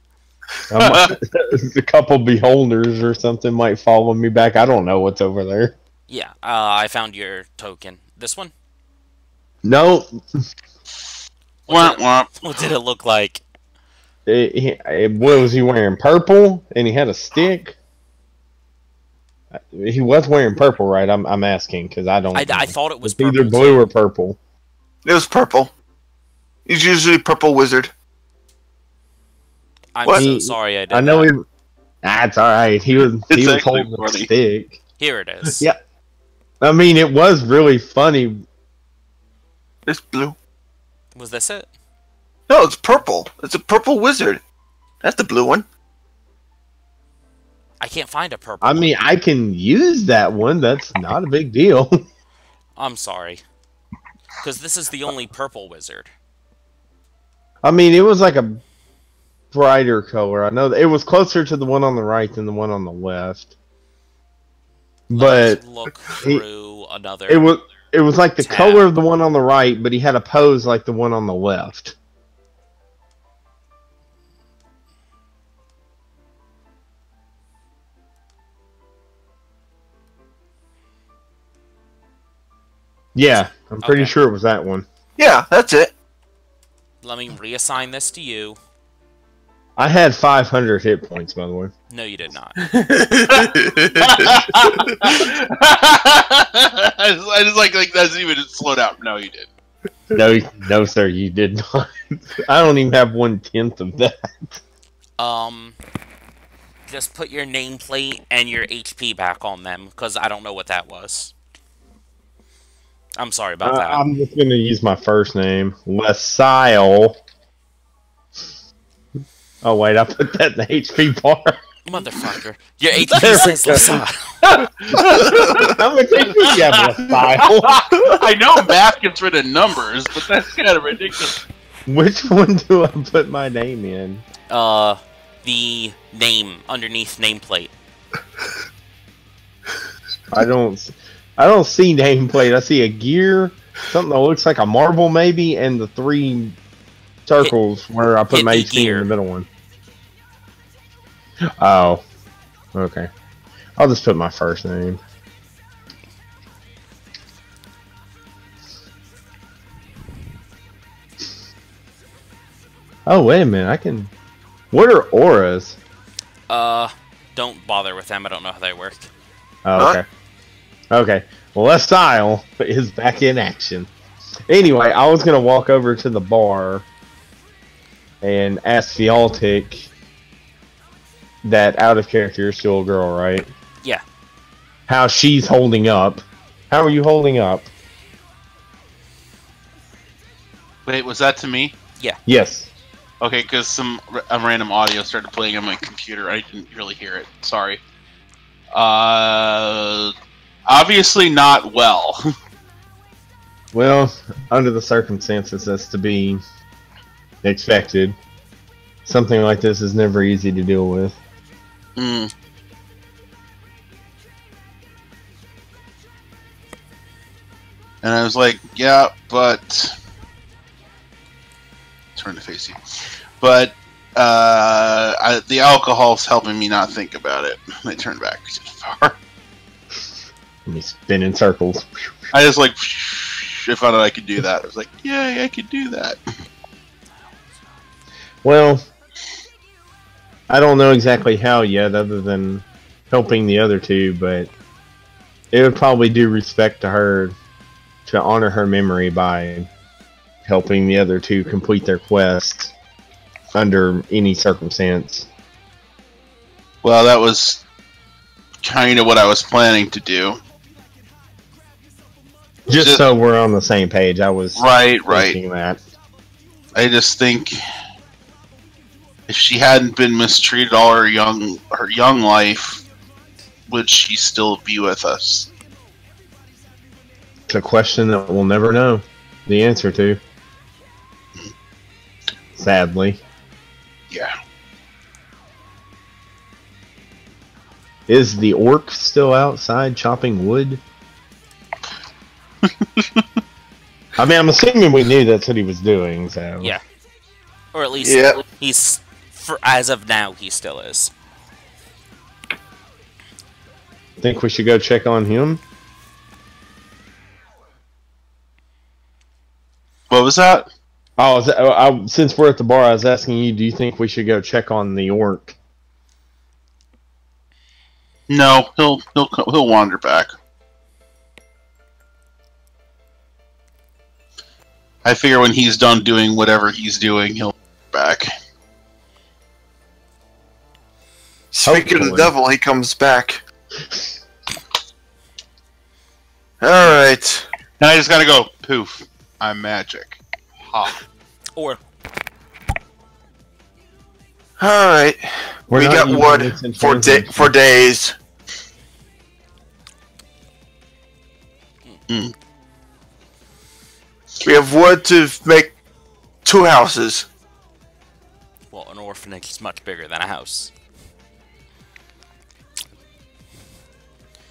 [SPEAKER 4] A couple beholders or something might follow me back. I don't know what's over there.
[SPEAKER 1] Yeah, I found your token. This one?
[SPEAKER 4] No,
[SPEAKER 1] What did it look like?
[SPEAKER 4] what was he wearing? Purple, and he had a stick. He was wearing purple, right? I'm asking because I don't.
[SPEAKER 1] I thought it was
[SPEAKER 4] it's either
[SPEAKER 1] purple,
[SPEAKER 4] blue
[SPEAKER 1] too.
[SPEAKER 4] or purple.
[SPEAKER 2] it was purple. He's usually purple wizard.
[SPEAKER 1] I'm
[SPEAKER 2] What?
[SPEAKER 1] so sorry I did
[SPEAKER 4] I know
[SPEAKER 1] that.
[SPEAKER 4] he. That's all right. He was
[SPEAKER 3] It's
[SPEAKER 4] holding
[SPEAKER 3] actually
[SPEAKER 4] a
[SPEAKER 3] funny.
[SPEAKER 4] stick.
[SPEAKER 1] Here it is.
[SPEAKER 4] Yeah. I mean, it was really funny.
[SPEAKER 2] It's blue.
[SPEAKER 1] Was this it?
[SPEAKER 2] No, it's purple. It's a purple wizard. That's the blue one.
[SPEAKER 1] I can't find a purple
[SPEAKER 4] I mean, I can use that one. That's not a big deal.
[SPEAKER 1] I'm sorry. Because this is the only purple wizard.
[SPEAKER 4] I mean, it was like a brighter color. I know that it was closer to the one on the right than the one on the left. But
[SPEAKER 1] Let's look through another...
[SPEAKER 4] it was like the
[SPEAKER 1] tab.
[SPEAKER 4] color of the one on the right, but he had a pose like the one on the left. Yeah, I'm pretty
[SPEAKER 1] Okay.
[SPEAKER 4] sure it was that one.
[SPEAKER 2] Yeah, that's it.
[SPEAKER 1] Let me reassign this to you.
[SPEAKER 4] I had 500 hit points, by the way.
[SPEAKER 1] No, you did not.
[SPEAKER 3] I just like that's even slow down. No, you did.
[SPEAKER 4] No, sir, you did not. I don't even have 1/10 of that.
[SPEAKER 1] Just put your nameplate and your HP back on them, because I don't know what that was. I'm sorry about that.
[SPEAKER 4] I'm just gonna use my first name, Lesile. Oh wait, I put that in the HP bar.
[SPEAKER 1] Motherfucker. Your HP
[SPEAKER 4] There we
[SPEAKER 1] says
[SPEAKER 4] go.
[SPEAKER 1] Lasai.
[SPEAKER 4] How much HP do you have, Lesile?
[SPEAKER 3] I know math gets rid of numbers, but that's kind of ridiculous.
[SPEAKER 4] Which one do I put my name in?
[SPEAKER 1] The name underneath nameplate.
[SPEAKER 4] I don't see nameplate. I see a gear, something that looks like a marble maybe, and the 3 circles where I put
[SPEAKER 1] hit
[SPEAKER 4] my
[SPEAKER 1] the
[SPEAKER 4] HP
[SPEAKER 1] gear.
[SPEAKER 4] in the middle one. Oh, okay. I'll just put my first name. Oh, wait a minute. I can... What are auras?
[SPEAKER 1] Don't bother with them. I don't know how they work.
[SPEAKER 4] Oh, okay. Okay. Well, that style is back in action. Anyway, I was going to walk over to the bar and ask Fialtic that out of character is still a girl, right?
[SPEAKER 1] Yeah.
[SPEAKER 4] How she's holding up. How are you holding up?
[SPEAKER 3] Wait, was that to me?
[SPEAKER 4] Yes.
[SPEAKER 3] Okay, because some random audio started playing on my computer. I didn't really hear it. Sorry. Obviously not well.
[SPEAKER 4] Well, under the circumstances, that's to be expected. Something like this is never easy to deal with.
[SPEAKER 3] Mm. And I was like, yeah, but... Turn to face you. But the alcohol's helping me not think about it. I turned back too far.
[SPEAKER 4] Let me spin in circles.
[SPEAKER 3] I just like... I found out I could do that. I was like, yay, I could do that.
[SPEAKER 4] Well, I don't know exactly how yet, other than helping the other two, but it would probably do respect to her to honor her memory by helping the other two complete their quest under any circumstance.
[SPEAKER 3] Well, that was kind of what I was planning to do.
[SPEAKER 4] Just so we're on the same page, I was
[SPEAKER 3] Right.
[SPEAKER 4] thinking that.
[SPEAKER 3] I just think if she hadn't been mistreated all her young life, would she still be with us?
[SPEAKER 4] It's a question that we'll never know the answer to. Sadly.
[SPEAKER 3] Yeah.
[SPEAKER 4] Is the orc still outside chopping wood? I mean, I'm assuming we knew that's what he was doing, so...
[SPEAKER 1] Yeah. Or at least
[SPEAKER 2] Yeah.
[SPEAKER 1] he's, for as of now, he still is.
[SPEAKER 4] Think we should go check on him?
[SPEAKER 3] What was that?
[SPEAKER 4] Since we're at the bar, I was asking you, do you think we should go check on the orc?
[SPEAKER 3] No, he'll wander back. I figure when he's done doing whatever he's doing, he'll be back.
[SPEAKER 2] Speaking of the
[SPEAKER 4] Hopefully.
[SPEAKER 2] devil, he comes back. Alright.
[SPEAKER 3] And I just gotta go, poof, I'm magic. Ha.
[SPEAKER 1] Or,
[SPEAKER 2] Alright.
[SPEAKER 4] We're
[SPEAKER 2] We
[SPEAKER 4] not
[SPEAKER 2] got
[SPEAKER 4] using
[SPEAKER 2] wood
[SPEAKER 4] this in
[SPEAKER 2] for
[SPEAKER 4] translation.
[SPEAKER 2] days.
[SPEAKER 3] Mm.
[SPEAKER 2] We have wood to make 2 houses.
[SPEAKER 1] well, an orphanage is much bigger than a house.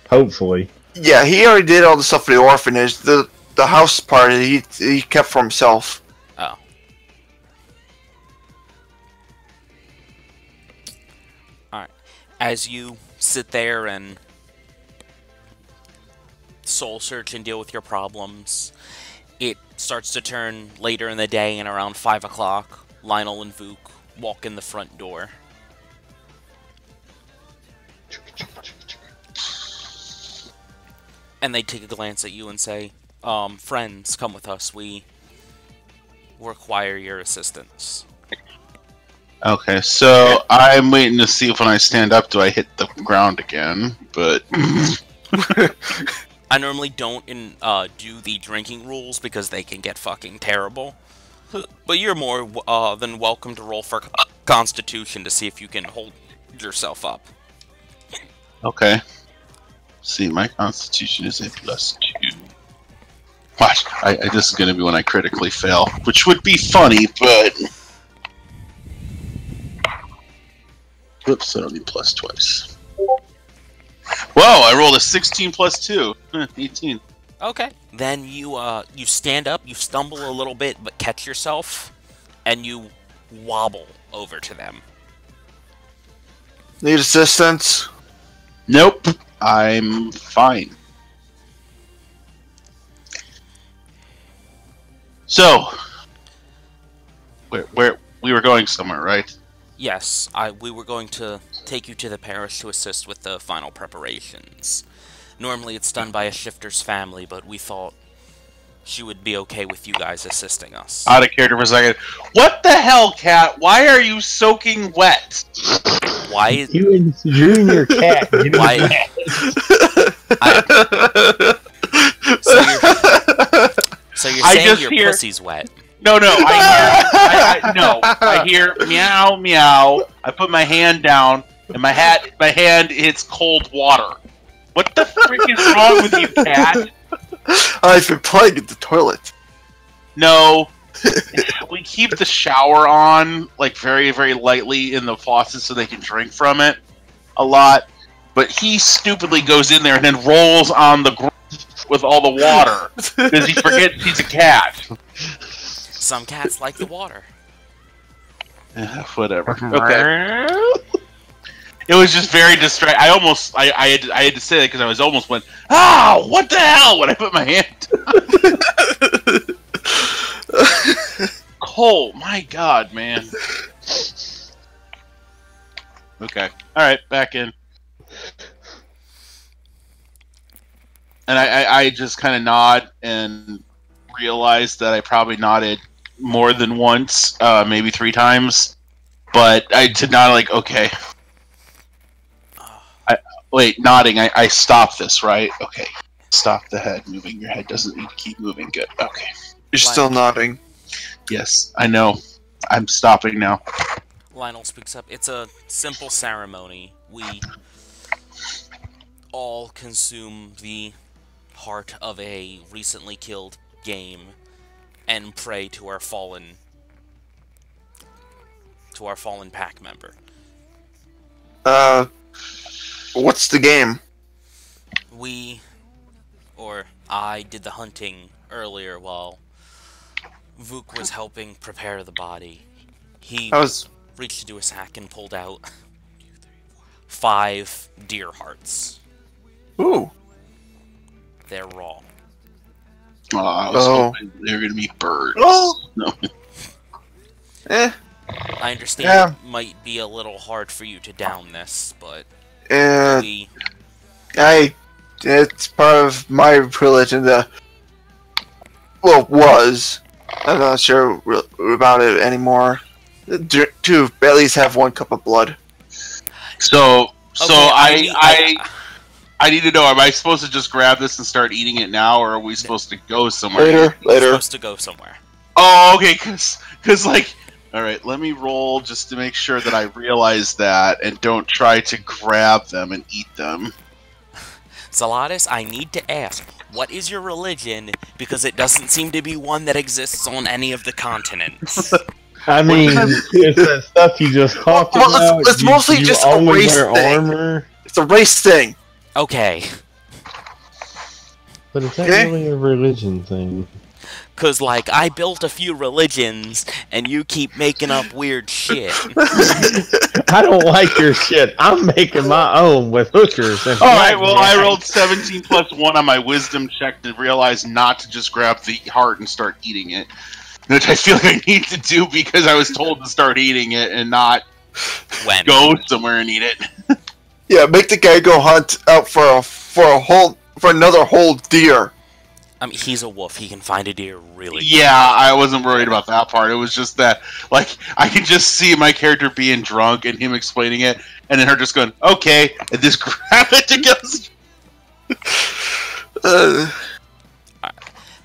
[SPEAKER 4] Hopefully.
[SPEAKER 2] Yeah, he already did all the stuff for the orphanage. The house part he kept for himself.
[SPEAKER 1] Oh. Alright. As you sit there and soul search and deal with your problems, it starts to turn later in the day, and around 5 o'clock, Lionel and Vuk walk in the front door. And they take a glance at you and say, friends, come with us. We require your assistance.
[SPEAKER 3] Okay, so I'm waiting to see if when I stand up, do I hit the ground again? But
[SPEAKER 1] I normally don't do the drinking rules because they can get fucking terrible. But you're more than welcome to roll for Constitution to see if you can hold yourself up.
[SPEAKER 3] okay. See, my Constitution is a +2. Watch, this is gonna be when I critically fail, which would be funny, but whoops, I don't need plus twice. Whoa, I rolled a 16 + 2, 18.
[SPEAKER 1] Okay. Then you stand up, you stumble a little bit, but catch yourself, and you wobble over to them.
[SPEAKER 2] Need assistance?
[SPEAKER 3] Nope, I'm fine. So, where we were going somewhere, right?
[SPEAKER 1] Yes, we were going to take you to the parish to assist with the final preparations. Normally it's done by a shifter's family, but we thought she would be okay with you guys assisting us.
[SPEAKER 3] Out of character for a second. What the hell, Cat? Why are you soaking wet?
[SPEAKER 1] Why is...
[SPEAKER 4] You and Junior Cat.
[SPEAKER 1] Why... So you're
[SPEAKER 3] I
[SPEAKER 1] saying
[SPEAKER 3] just
[SPEAKER 1] your
[SPEAKER 3] hear-
[SPEAKER 1] pussy's wet?
[SPEAKER 3] No, I hear meow, meow. I put my hand down, and my hand hits cold water. What the frick is wrong with you, Cat?
[SPEAKER 2] I've been playing at the toilet.
[SPEAKER 3] No. We keep the shower on, like, very, very lightly in the faucet so they can drink from it a lot. But he stupidly goes in there and then rolls on the ground with all the water because he forgets he's a cat.
[SPEAKER 1] Some cats like the water.
[SPEAKER 3] Whatever. Okay. It was just very distracting. I had to say that because I was almost went, "Ah, what the hell?" when I put my hand down. Cole, my God, man. Okay. All right, back in. And I just kind of nod and realize that I probably nodded more than once, maybe 3 times. But I did not like, okay. Wait, nodding, I stop this, right? Okay. Stop the head moving. Your head doesn't need to keep moving. Good. Okay.
[SPEAKER 2] You're still nodding.
[SPEAKER 3] Yes, I know. I'm stopping now.
[SPEAKER 1] Lionel speaks up. It's a simple ceremony. We all consume the heart of a recently killed game and pray to our fallen pack member.
[SPEAKER 2] What's the game?
[SPEAKER 1] I did the hunting earlier while Vuk was helping prepare the body. He
[SPEAKER 2] I was.
[SPEAKER 1] reached into his sack and pulled out 5 deer hearts.
[SPEAKER 2] Ooh.
[SPEAKER 1] They're raw.
[SPEAKER 3] I was hoping they were going to be birds.
[SPEAKER 2] Oh.
[SPEAKER 3] No.
[SPEAKER 1] I understand
[SPEAKER 2] Yeah.
[SPEAKER 1] it might be a little hard for you to down this, but
[SPEAKER 2] It's part of my religion. Was. I'm not sure about it anymore. To at least have 1 cup of blood.
[SPEAKER 3] So
[SPEAKER 1] Okay,
[SPEAKER 3] I need to know, am I supposed to just grab this and start eating it now, or are we supposed to go somewhere?
[SPEAKER 2] Later.
[SPEAKER 1] supposed to go somewhere.
[SPEAKER 3] Oh, okay, because like, all right, let me roll just to make sure that I realize that and don't try to grab them and eat them.
[SPEAKER 1] Salatis, I need to ask, what is your religion? Because it doesn't seem to be one that exists on any of the continents.
[SPEAKER 4] I mean, it's that stuff you just talked about.
[SPEAKER 2] It's mostly just a race thing.
[SPEAKER 4] Armor.
[SPEAKER 2] It's a race thing.
[SPEAKER 1] Okay.
[SPEAKER 4] But is that
[SPEAKER 2] Okay.
[SPEAKER 4] really a religion thing?
[SPEAKER 1] Cause like, I built a few religions, and you keep making up weird shit.
[SPEAKER 4] I don't like your shit. I'm making my own with hookers. And
[SPEAKER 3] Alright, well, I rolled 17 plus 1 on my wisdom check to realize not to just grab the heart and start eating it. Which I feel like I need to do because I was told to start eating it and not
[SPEAKER 1] When?
[SPEAKER 3] go somewhere and eat it.
[SPEAKER 2] Yeah, make the guy go hunt out for another whole deer.
[SPEAKER 1] I mean, he's a wolf. He can find a deer really
[SPEAKER 3] Yeah, I wasn't worried about that part. It was just that, like, I could just see my character being drunk and him explaining it, and then her just going, okay, and just grab it to go.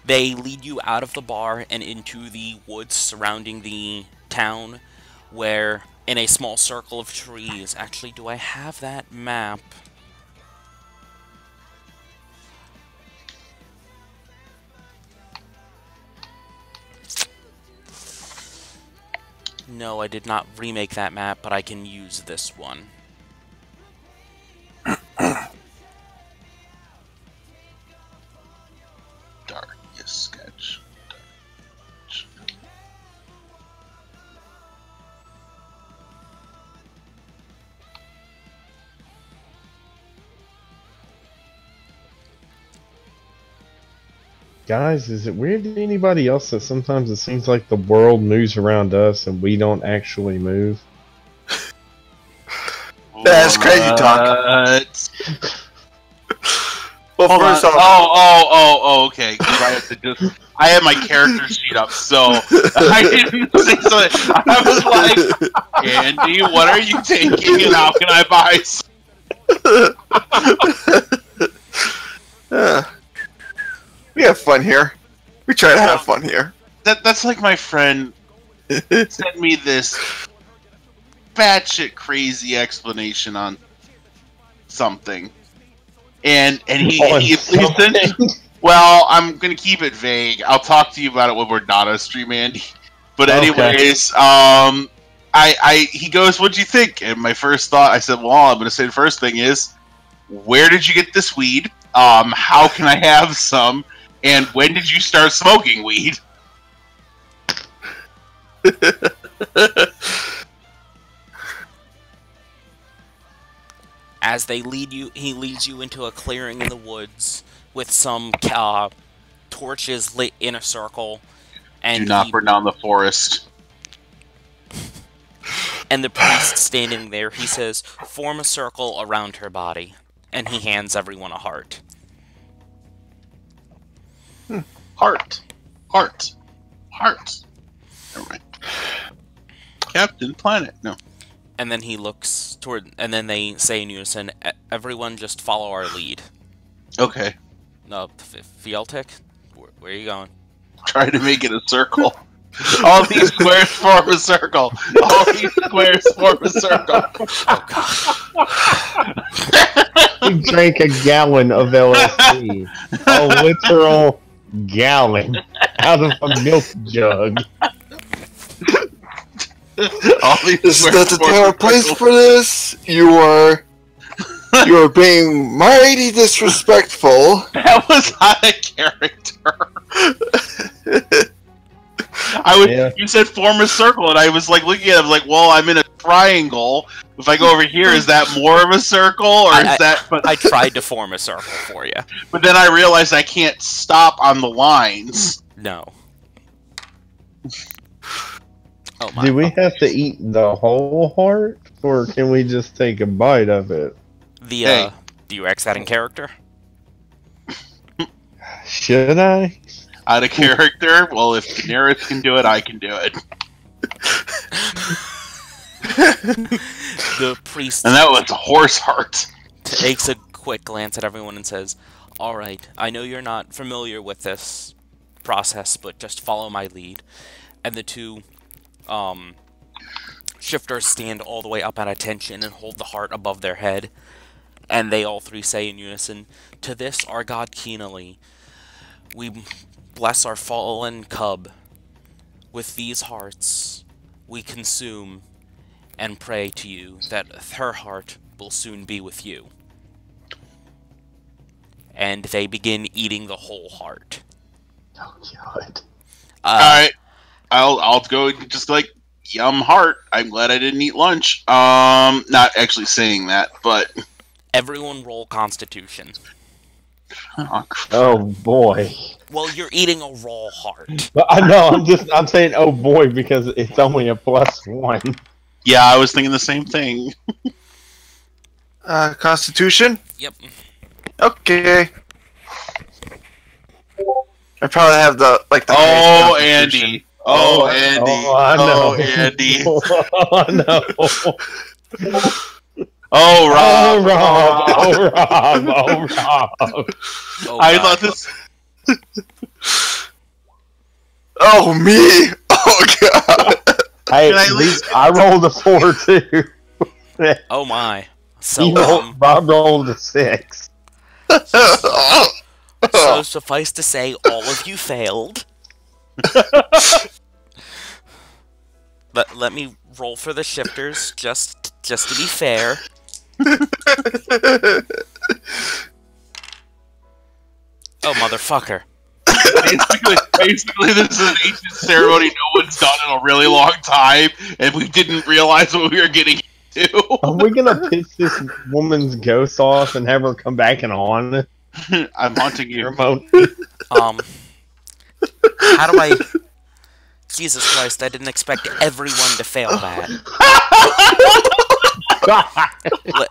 [SPEAKER 1] They lead you out of the bar and into the woods surrounding the town, where, in a small circle of trees... Actually, do I have that map? No, I did not remake that map, but I can use this one.
[SPEAKER 3] Darkest sketch.
[SPEAKER 4] Guys, is it weird to anybody else that sometimes it seems like the world moves around us and we don't actually move?
[SPEAKER 2] That's crazy talk. Well,
[SPEAKER 3] Hold on.
[SPEAKER 2] first off,
[SPEAKER 3] Okay. 'Cause I had my character sheet up, so I didn't say something. I was like, Andy, what are you taking, and how can I buy some?
[SPEAKER 2] we have fun here. We try to have fun here.
[SPEAKER 3] That's like my friend sent me this batshit crazy explanation on something. And he listened. Well, I'm gonna keep it vague. I'll talk to you about it when we're not on stream, Andy. But anyways, he goes, "What'd you think?" And my first thought, I said, "Well, I'm gonna say the first thing is, where did you get this weed? How can I have some? And when did you start smoking weed?"
[SPEAKER 1] As he leads you into a clearing in the woods with some torches lit in a circle, and
[SPEAKER 3] Do not burn down the forest.
[SPEAKER 1] And the priest standing there, he says, "Form a circle around her body," and he hands everyone a heart.
[SPEAKER 3] Heart. Never mind. Captain Planet. No.
[SPEAKER 1] And then he looks toward, and then they say in unison, "Everyone just follow our lead."
[SPEAKER 3] Okay.
[SPEAKER 1] No, Fieltic? Where are you going?
[SPEAKER 3] Try to make it a circle. All these squares form a circle. All these squares form a circle.
[SPEAKER 1] Oh god.
[SPEAKER 4] He drank a gallon of LSD. A literal gallon out of a milk jug.
[SPEAKER 3] All these
[SPEAKER 2] This is
[SPEAKER 3] squares
[SPEAKER 2] not the
[SPEAKER 3] form
[SPEAKER 2] time
[SPEAKER 3] a
[SPEAKER 2] or place
[SPEAKER 3] circle.
[SPEAKER 2] for this. You are being mighty disrespectful.
[SPEAKER 3] That was out of character. You said form a circle, and I was like looking at it, I was like, well, I'm in a triangle. If I go over here, is that more of a circle, or is that? But
[SPEAKER 1] I tried to form a circle for you.
[SPEAKER 3] But then I realized I can't stop on the lines.
[SPEAKER 1] No. Oh my.
[SPEAKER 4] Do we have to eat the whole heart, or can we just take a bite of it?
[SPEAKER 1] The do you X that in character?
[SPEAKER 4] Should I?
[SPEAKER 3] Out of character? Well, if Daenerys can do it, I can do it.
[SPEAKER 1] The priest
[SPEAKER 3] And that was a horse heart.
[SPEAKER 1] takes a quick glance at everyone and says, "Alright, I know you're not familiar with this process, but just follow my lead." And the two shifters stand all the way up at attention and hold the heart above their head. And they all three say in unison, "To this our god Keenally, we bless our fallen cub. With these hearts, we consume and pray to you that her heart will soon be with you." And they begin eating the whole heart.
[SPEAKER 4] Oh god.
[SPEAKER 3] Alright. I'll go just like, yum heart. I'm glad I didn't eat lunch. Not actually saying that, but...
[SPEAKER 1] Everyone roll Constitution.
[SPEAKER 4] Oh boy.
[SPEAKER 1] Well, you're eating a raw heart.
[SPEAKER 4] But I know. I'm saying oh boy because it's only a +1.
[SPEAKER 3] Yeah, I was thinking the same thing.
[SPEAKER 2] Constitution?
[SPEAKER 1] Yep.
[SPEAKER 2] Okay. I probably have the the
[SPEAKER 3] Oh,
[SPEAKER 2] highest Constitution.
[SPEAKER 3] Andy. Oh, Andy.
[SPEAKER 4] Oh, I know.
[SPEAKER 3] Oh, Andy.
[SPEAKER 4] Oh no.
[SPEAKER 3] Oh, Rob.
[SPEAKER 4] Oh, Rob. Oh, Rob. Oh, Rob.
[SPEAKER 1] Oh,
[SPEAKER 3] I
[SPEAKER 1] God.
[SPEAKER 3] thought this...
[SPEAKER 2] Oh me! Oh god!
[SPEAKER 4] Hey,
[SPEAKER 3] Can I at least-
[SPEAKER 4] I rolled a 4 too.
[SPEAKER 1] Oh my. So,
[SPEAKER 4] Bob rolled a 6.
[SPEAKER 1] so suffice to say, all of you failed. Let me roll for the shifters, just to be fair. Oh, motherfucker.
[SPEAKER 3] Basically, this is an ancient ceremony no one's done in a really long time, and we didn't realize what we were getting into.
[SPEAKER 4] Are we gonna piss this woman's ghost off and have her come back and on?
[SPEAKER 3] I'm haunting you.
[SPEAKER 4] Remote.
[SPEAKER 1] How do I... Jesus Christ, I didn't expect everyone to fail that.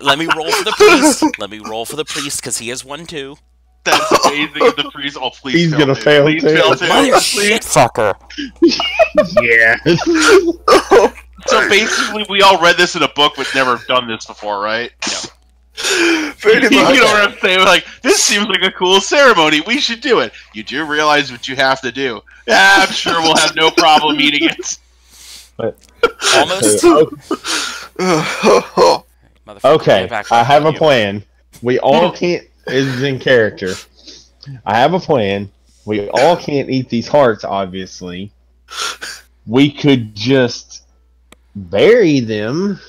[SPEAKER 1] Let me roll for the priest. Let me roll for the priest, because he has one too.
[SPEAKER 3] That's amazing. If the priest, oh please,
[SPEAKER 4] He's gonna fail
[SPEAKER 3] please
[SPEAKER 4] too.
[SPEAKER 3] fail too.
[SPEAKER 1] Mother shit fucker.
[SPEAKER 4] Yeah.
[SPEAKER 3] So basically, we all read this in a book, but never done this before, right?
[SPEAKER 1] No.
[SPEAKER 2] Pretty
[SPEAKER 3] You
[SPEAKER 2] much.
[SPEAKER 3] know what I'm saying? We're like, this seems like a cool ceremony. We should do it. You do realize what you have to do. Yeah, I'm sure we'll have no problem eating it.
[SPEAKER 4] But,
[SPEAKER 1] Almost.
[SPEAKER 2] Oh,
[SPEAKER 1] Motherfucker,
[SPEAKER 4] okay,
[SPEAKER 1] get back
[SPEAKER 4] I
[SPEAKER 1] up
[SPEAKER 4] have
[SPEAKER 1] on
[SPEAKER 4] a plan. We all can't. Is in character. I have a plan. We all can't eat these hearts, obviously. We could just bury them.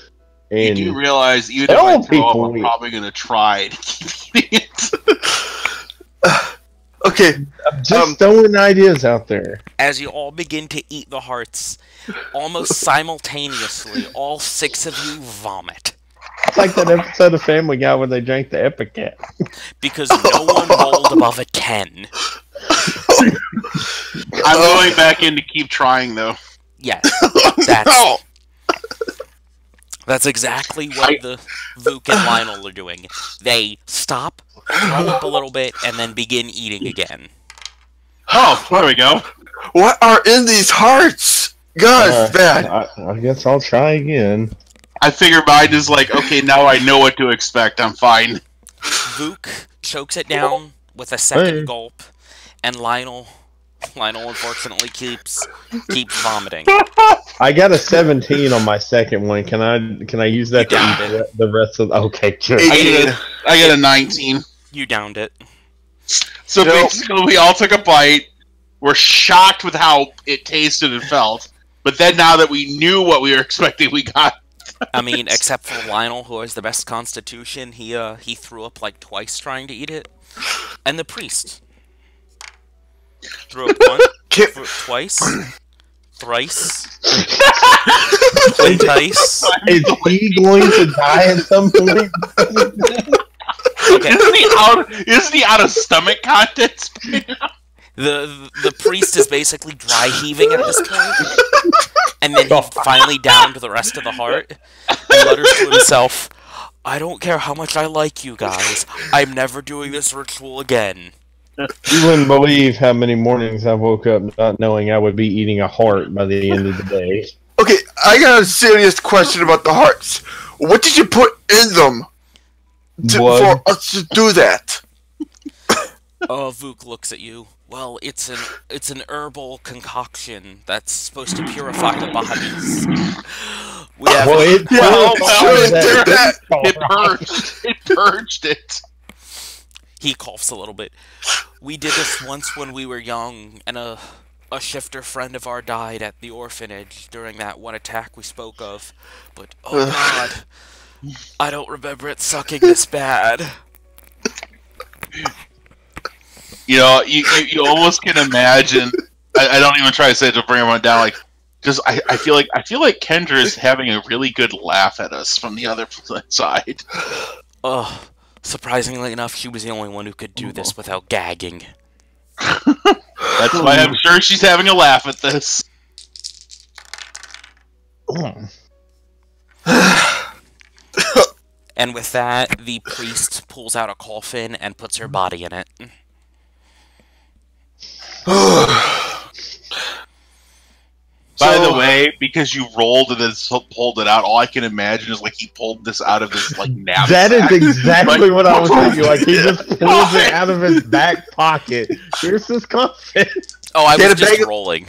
[SPEAKER 3] You
[SPEAKER 4] And
[SPEAKER 3] do realize, even if
[SPEAKER 4] tell
[SPEAKER 3] I throw up,
[SPEAKER 4] people
[SPEAKER 3] I'm
[SPEAKER 4] we-
[SPEAKER 3] probably going to try to keep eating it.
[SPEAKER 2] okay.
[SPEAKER 4] just throwing ideas out there.
[SPEAKER 1] As you all begin to eat the hearts, almost simultaneously, all 6 of you vomit.
[SPEAKER 4] It's like that episode of Family Guy where they drank the Epicat.
[SPEAKER 1] Because no one rolled above a 10.
[SPEAKER 3] I'm going back in to keep trying, though.
[SPEAKER 1] Yes,
[SPEAKER 2] No.
[SPEAKER 1] that's exactly what the Vuk and Lionel are doing. They stop, throw up a little bit, and then begin eating again.
[SPEAKER 3] Oh, there we go.
[SPEAKER 2] What are in these hearts? God, it's bad.
[SPEAKER 4] I guess I'll try again.
[SPEAKER 3] I figure mine is like, okay, now I know what to expect. I'm fine.
[SPEAKER 1] Vuk chokes it down with a second
[SPEAKER 4] Hey.
[SPEAKER 1] gulp, and Lionel Lionel unfortunately keeps vomiting.
[SPEAKER 4] I got a 17 on my second one. Can I use that to
[SPEAKER 1] downed
[SPEAKER 4] eat the rest of? Okay, good.
[SPEAKER 2] 18.
[SPEAKER 3] I get a 19.
[SPEAKER 1] You downed it.
[SPEAKER 3] So
[SPEAKER 2] Nope.
[SPEAKER 3] basically, we all took a bite. We're shocked with how it tasted and felt. But then, now that we knew what we were expecting, we got.
[SPEAKER 1] I mean, except for Lionel, who has the best constitution, he threw up like twice trying to eat it, and the priest threw up once,
[SPEAKER 2] Ki-
[SPEAKER 1] twice, thrice, twice.
[SPEAKER 4] Is he going to die at some point?
[SPEAKER 1] Okay,
[SPEAKER 3] Isn't he out of stomach contents?
[SPEAKER 1] the priest is basically dry heaving at this point, and then he finally downed the rest of the heart and mutters to himself, "I don't care how much I like you guys, I'm never doing this ritual again."
[SPEAKER 4] You wouldn't believe how many mornings I woke up not knowing I would be eating a heart by the end of the day.
[SPEAKER 2] Okay, I got a serious question about the hearts. What did you put in them
[SPEAKER 4] Blood.
[SPEAKER 2] for us to do that?
[SPEAKER 1] Vuk looks at you. Well, it's an herbal concoction that's supposed to purify the bodies. We have
[SPEAKER 4] Well, it
[SPEAKER 2] sure did that.
[SPEAKER 3] It purged it.
[SPEAKER 1] He coughs a little bit. We did this once when we were young, and a shifter friend of ours died at the orphanage during that one attack we spoke of. But oh god, I don't remember it sucking this bad.
[SPEAKER 3] You know, you almost can imagine. I don't even try to say it to bring everyone down. Like, just I feel like Kendra is having a really good laugh at us from the other side.
[SPEAKER 1] Ugh. Surprisingly enough, she was the only one who could do this without gagging.
[SPEAKER 3] That's why I'm sure she's having a laugh at this.
[SPEAKER 1] And with that, the priest pulls out a coffin and puts her body in it.
[SPEAKER 3] By the way, because you rolled and then pulled it out, all I can imagine is like he pulled this out of his like knapsack.
[SPEAKER 4] That is exactly what I was thinking. Like he just
[SPEAKER 3] Yeah.
[SPEAKER 4] pulls it out of his back pocket. Here's his coffin.
[SPEAKER 1] Oh, I
[SPEAKER 2] Get
[SPEAKER 1] was
[SPEAKER 2] a bag
[SPEAKER 1] just
[SPEAKER 2] of-
[SPEAKER 1] rolling.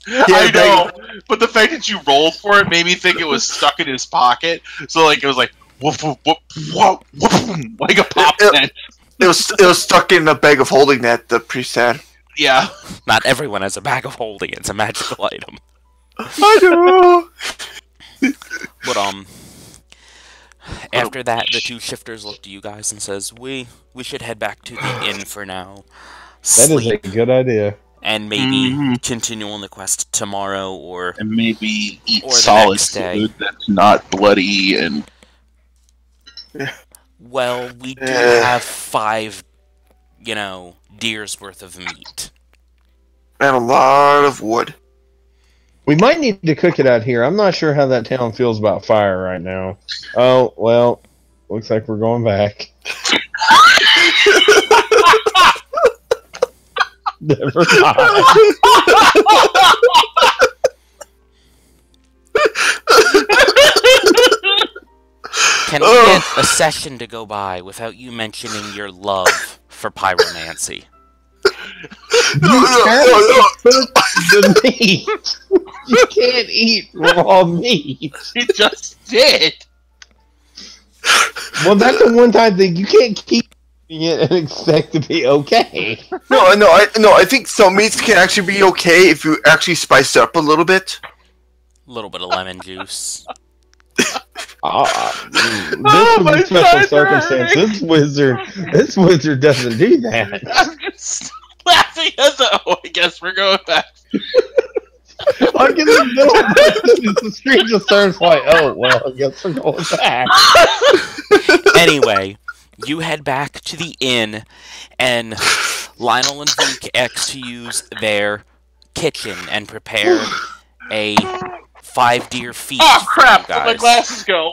[SPEAKER 3] I know, but the fact that you rolled for it made me think it was stuck in his pocket. So like it was like whoop whoop whoop whoop whoop, like a pop tent.
[SPEAKER 2] It was stuck in a bag of holding that the priest had.
[SPEAKER 3] Yeah.
[SPEAKER 1] Not everyone has a bag of holding. It's a magical item.
[SPEAKER 2] I know.
[SPEAKER 1] But after that, the two shifters look to you guys and says, "We should head back to the inn for now.
[SPEAKER 4] That is a
[SPEAKER 1] Sleep,
[SPEAKER 4] good idea.
[SPEAKER 1] and maybe
[SPEAKER 3] Mhm.
[SPEAKER 1] continue on the quest tomorrow or."
[SPEAKER 3] And maybe eat
[SPEAKER 1] Or the
[SPEAKER 3] solid
[SPEAKER 1] next day.
[SPEAKER 3] food that's not bloody and
[SPEAKER 1] Well, we do
[SPEAKER 2] Yeah.
[SPEAKER 1] have 5, deer's worth of meat.
[SPEAKER 2] And a lot of wood.
[SPEAKER 4] We might need to cook it out here. I'm not sure how that town feels about fire right now. Oh, well, looks like we're going back. Never mind.
[SPEAKER 1] Can we get a session to go by without you mentioning your love for pyromancy?
[SPEAKER 4] The meat. You can't eat raw meat.
[SPEAKER 3] he just did.
[SPEAKER 4] Well, that's a one-time thing. You can't keep eating it and expect to be okay.
[SPEAKER 2] I think some meats can actually be okay if you actually spice it up a little bit.
[SPEAKER 1] A little bit of lemon juice.
[SPEAKER 4] This
[SPEAKER 3] Oh,
[SPEAKER 4] was
[SPEAKER 3] my
[SPEAKER 4] a special
[SPEAKER 3] God,
[SPEAKER 4] circumstance. This wizard doesn't do that.
[SPEAKER 3] I'm just laughing at the. Oh, I guess we're going back.
[SPEAKER 4] Like in the middle of the street just turns like, oh, well, I guess we're going back.
[SPEAKER 1] Anyway, you head back to the inn, and Lionel and Vuk ask to use their kitchen and prepare a 5-deer feast
[SPEAKER 3] Oh crap!
[SPEAKER 1] for you
[SPEAKER 3] Where'd my
[SPEAKER 1] guys.
[SPEAKER 3] glasses go?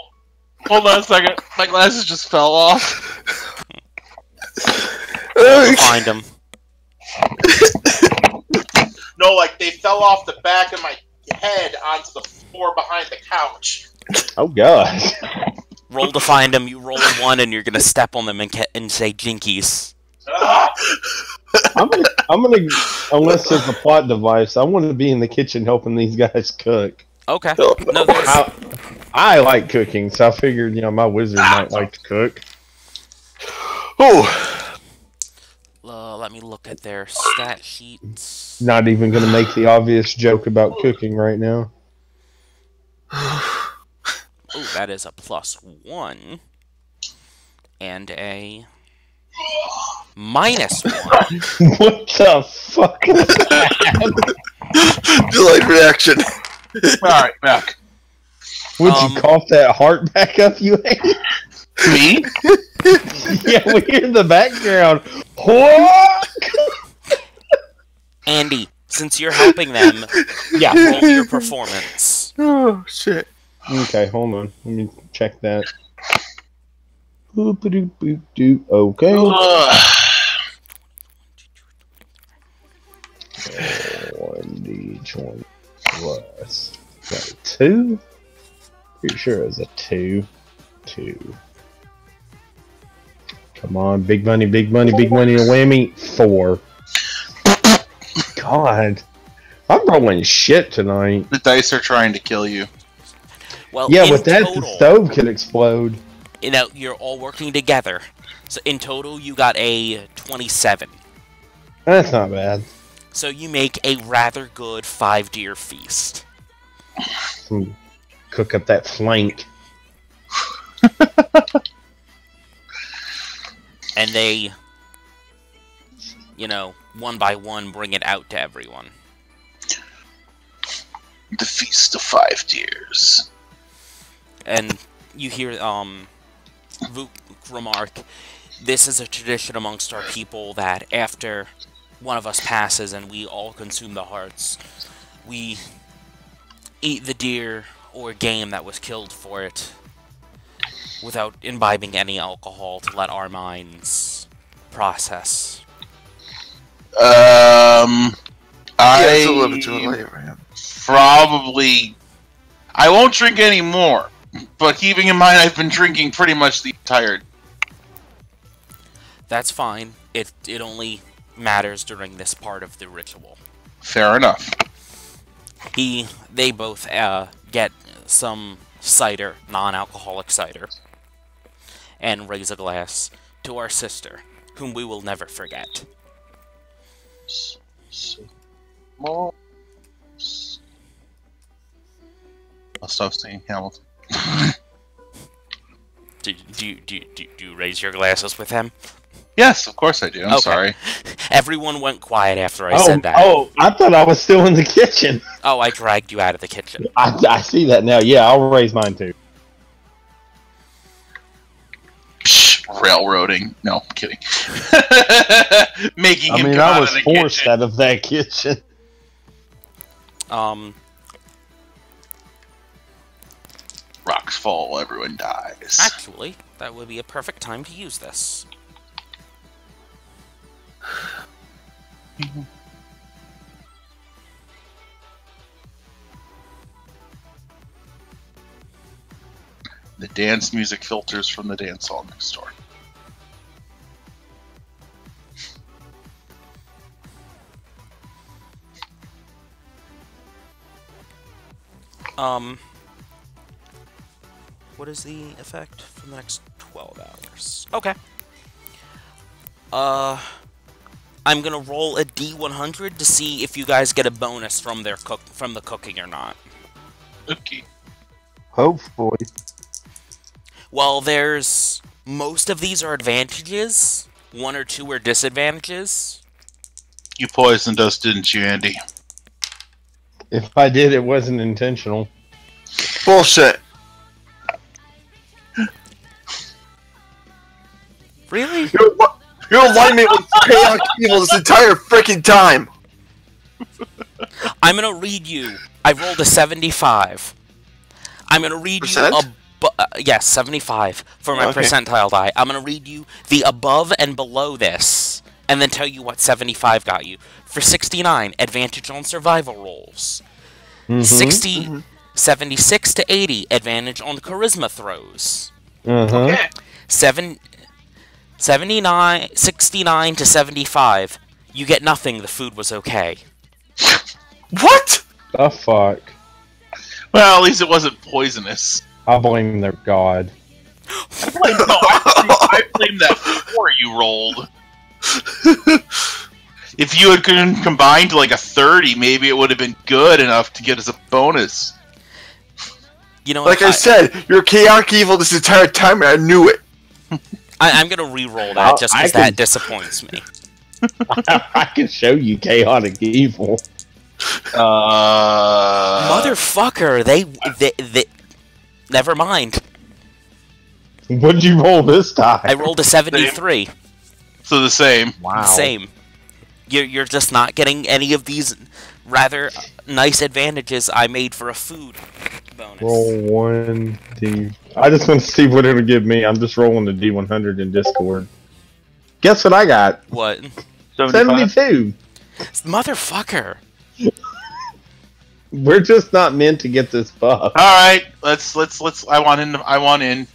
[SPEAKER 3] Hold on a second. My glasses just fell off.
[SPEAKER 1] Find them.
[SPEAKER 3] No, like they fell off the back of my head onto the floor behind the couch.
[SPEAKER 4] Oh, gosh.
[SPEAKER 1] Roll to find them. You roll a 1, and you're gonna step on them and say jinkies.
[SPEAKER 3] Ah!
[SPEAKER 4] I'm gonna, unless there's a plot device, I want to be in the kitchen helping these guys cook.
[SPEAKER 1] Okay.
[SPEAKER 2] Oh,
[SPEAKER 1] No, there's.
[SPEAKER 4] I like cooking, so I figured, my wizard might like to cook.
[SPEAKER 2] Oh,
[SPEAKER 1] Let me look at their stat sheets.
[SPEAKER 4] Not even gonna make the obvious joke about cooking right now.
[SPEAKER 1] Oh, that is a +1. And a -1.
[SPEAKER 4] What the fuck was that?
[SPEAKER 2] delayed reaction.
[SPEAKER 3] Alright, back.
[SPEAKER 4] Would you cough that heart back up you ate?
[SPEAKER 3] Me?
[SPEAKER 4] Yeah, we hear in the background. What?
[SPEAKER 1] Andy, since you're helping them,
[SPEAKER 4] Yeah.
[SPEAKER 1] roll your performance.
[SPEAKER 2] Oh shit.
[SPEAKER 4] Okay, hold on. Let me check that. Boop-a-doop-boop-doop. Okay.
[SPEAKER 3] Ugh.
[SPEAKER 4] 1d20 plus. Got a 2? Pretty sure it was a 2. 2. Come on, big money, big money, big money, a whammy. 4. God. I'm rolling shit tonight.
[SPEAKER 3] The dice are trying to kill you.
[SPEAKER 1] Well,
[SPEAKER 4] Yeah,
[SPEAKER 1] in
[SPEAKER 4] with that,
[SPEAKER 1] total,
[SPEAKER 4] the stove could explode.
[SPEAKER 1] you're all working together. So in total, you got a 27.
[SPEAKER 4] That's not bad.
[SPEAKER 1] So you make a rather good 5-deer feast.
[SPEAKER 4] Cook up that flank.
[SPEAKER 1] And they, one by one, bring it out to everyone.
[SPEAKER 3] The Feast of 5 Deers.
[SPEAKER 1] And you hear Vuk remark, this is a tradition amongst our people that after one of us passes and we all consume the hearts, we eat the deer or game that was killed for it without imbibing any alcohol to let our minds process.
[SPEAKER 2] Yeah, it's a little bit too late for him.
[SPEAKER 3] Probably. I won't drink any more. But keeping in mind, I've been drinking pretty much the entire.
[SPEAKER 1] That's fine. It only matters during this part of the ritual.
[SPEAKER 3] Fair enough.
[SPEAKER 1] They both get some cider, non-alcoholic cider, and raise a glass to our sister, whom we will never forget.
[SPEAKER 3] I'll stop saying Hamilton.
[SPEAKER 1] Do you raise your glasses with him?
[SPEAKER 3] Yes, of course I do. I'm
[SPEAKER 1] Okay.
[SPEAKER 3] sorry.
[SPEAKER 1] Everyone went quiet after I said that.
[SPEAKER 4] Oh, I thought I was still in the kitchen.
[SPEAKER 1] Oh, I dragged you out of the kitchen.
[SPEAKER 4] I see that now. Yeah, I'll raise mine too.
[SPEAKER 3] Psh, railroading. No, I'm kidding. Making him come
[SPEAKER 4] I
[SPEAKER 3] out
[SPEAKER 4] was
[SPEAKER 3] of the
[SPEAKER 4] forced
[SPEAKER 3] kitchen.
[SPEAKER 4] out of that kitchen.
[SPEAKER 3] Rocks fall, everyone dies.
[SPEAKER 1] Actually, that would be a perfect time to use this.
[SPEAKER 3] The dance music filters from the dance hall next door.
[SPEAKER 1] What is the effect for the next 12 hours? Okay. I'm gonna roll a D100 to see if you guys get a bonus from the cooking or not.
[SPEAKER 3] Okay.
[SPEAKER 4] Hopefully.
[SPEAKER 1] Well, most of these are advantages. 1 or 2 are disadvantages.
[SPEAKER 3] You poisoned us, didn't you, Andy?
[SPEAKER 4] If I did, it wasn't intentional.
[SPEAKER 2] Bullshit.
[SPEAKER 1] Really?
[SPEAKER 2] You're alignment with chaotic evil this entire freaking time.
[SPEAKER 1] I'm gonna read you. I rolled a 75. I'm gonna read
[SPEAKER 2] Percent?
[SPEAKER 1] you yes, 75 for my
[SPEAKER 2] Okay.
[SPEAKER 1] percentile die. I'm gonna read you the above and below this, and then tell you what 75 got you. For 69, advantage on survival rolls. 76 to 80, advantage on charisma throws.
[SPEAKER 3] Okay.
[SPEAKER 1] 69 to 75, You get nothing. The food was okay.
[SPEAKER 2] What?
[SPEAKER 4] The fuck?
[SPEAKER 3] Well, at least it wasn't poisonous.
[SPEAKER 4] I blame their god.
[SPEAKER 3] I blame that 4 you rolled. If you had combined like a 30, maybe it would have been good enough to get us a bonus.
[SPEAKER 1] You know,
[SPEAKER 2] Like I said, you're chaotic evil this entire time, and I knew it.
[SPEAKER 1] I'm gonna re-roll that just because that disappoints me.
[SPEAKER 4] I can show you chaotic evil.
[SPEAKER 1] Motherfucker, they never mind.
[SPEAKER 4] What'd you roll this time?
[SPEAKER 1] I rolled a 73.
[SPEAKER 3] So the same.
[SPEAKER 4] Wow.
[SPEAKER 1] Same. You're just not getting any of these rather nice advantages I made for a food bonus.
[SPEAKER 4] Roll 1, D. I just want to see what it'll give me. I'm just rolling the D100 in Discord. Guess what I got?
[SPEAKER 1] What?
[SPEAKER 4] 72.
[SPEAKER 1] Motherfucker.
[SPEAKER 4] We're just not meant to get this buff.
[SPEAKER 3] All right, let's. I want in.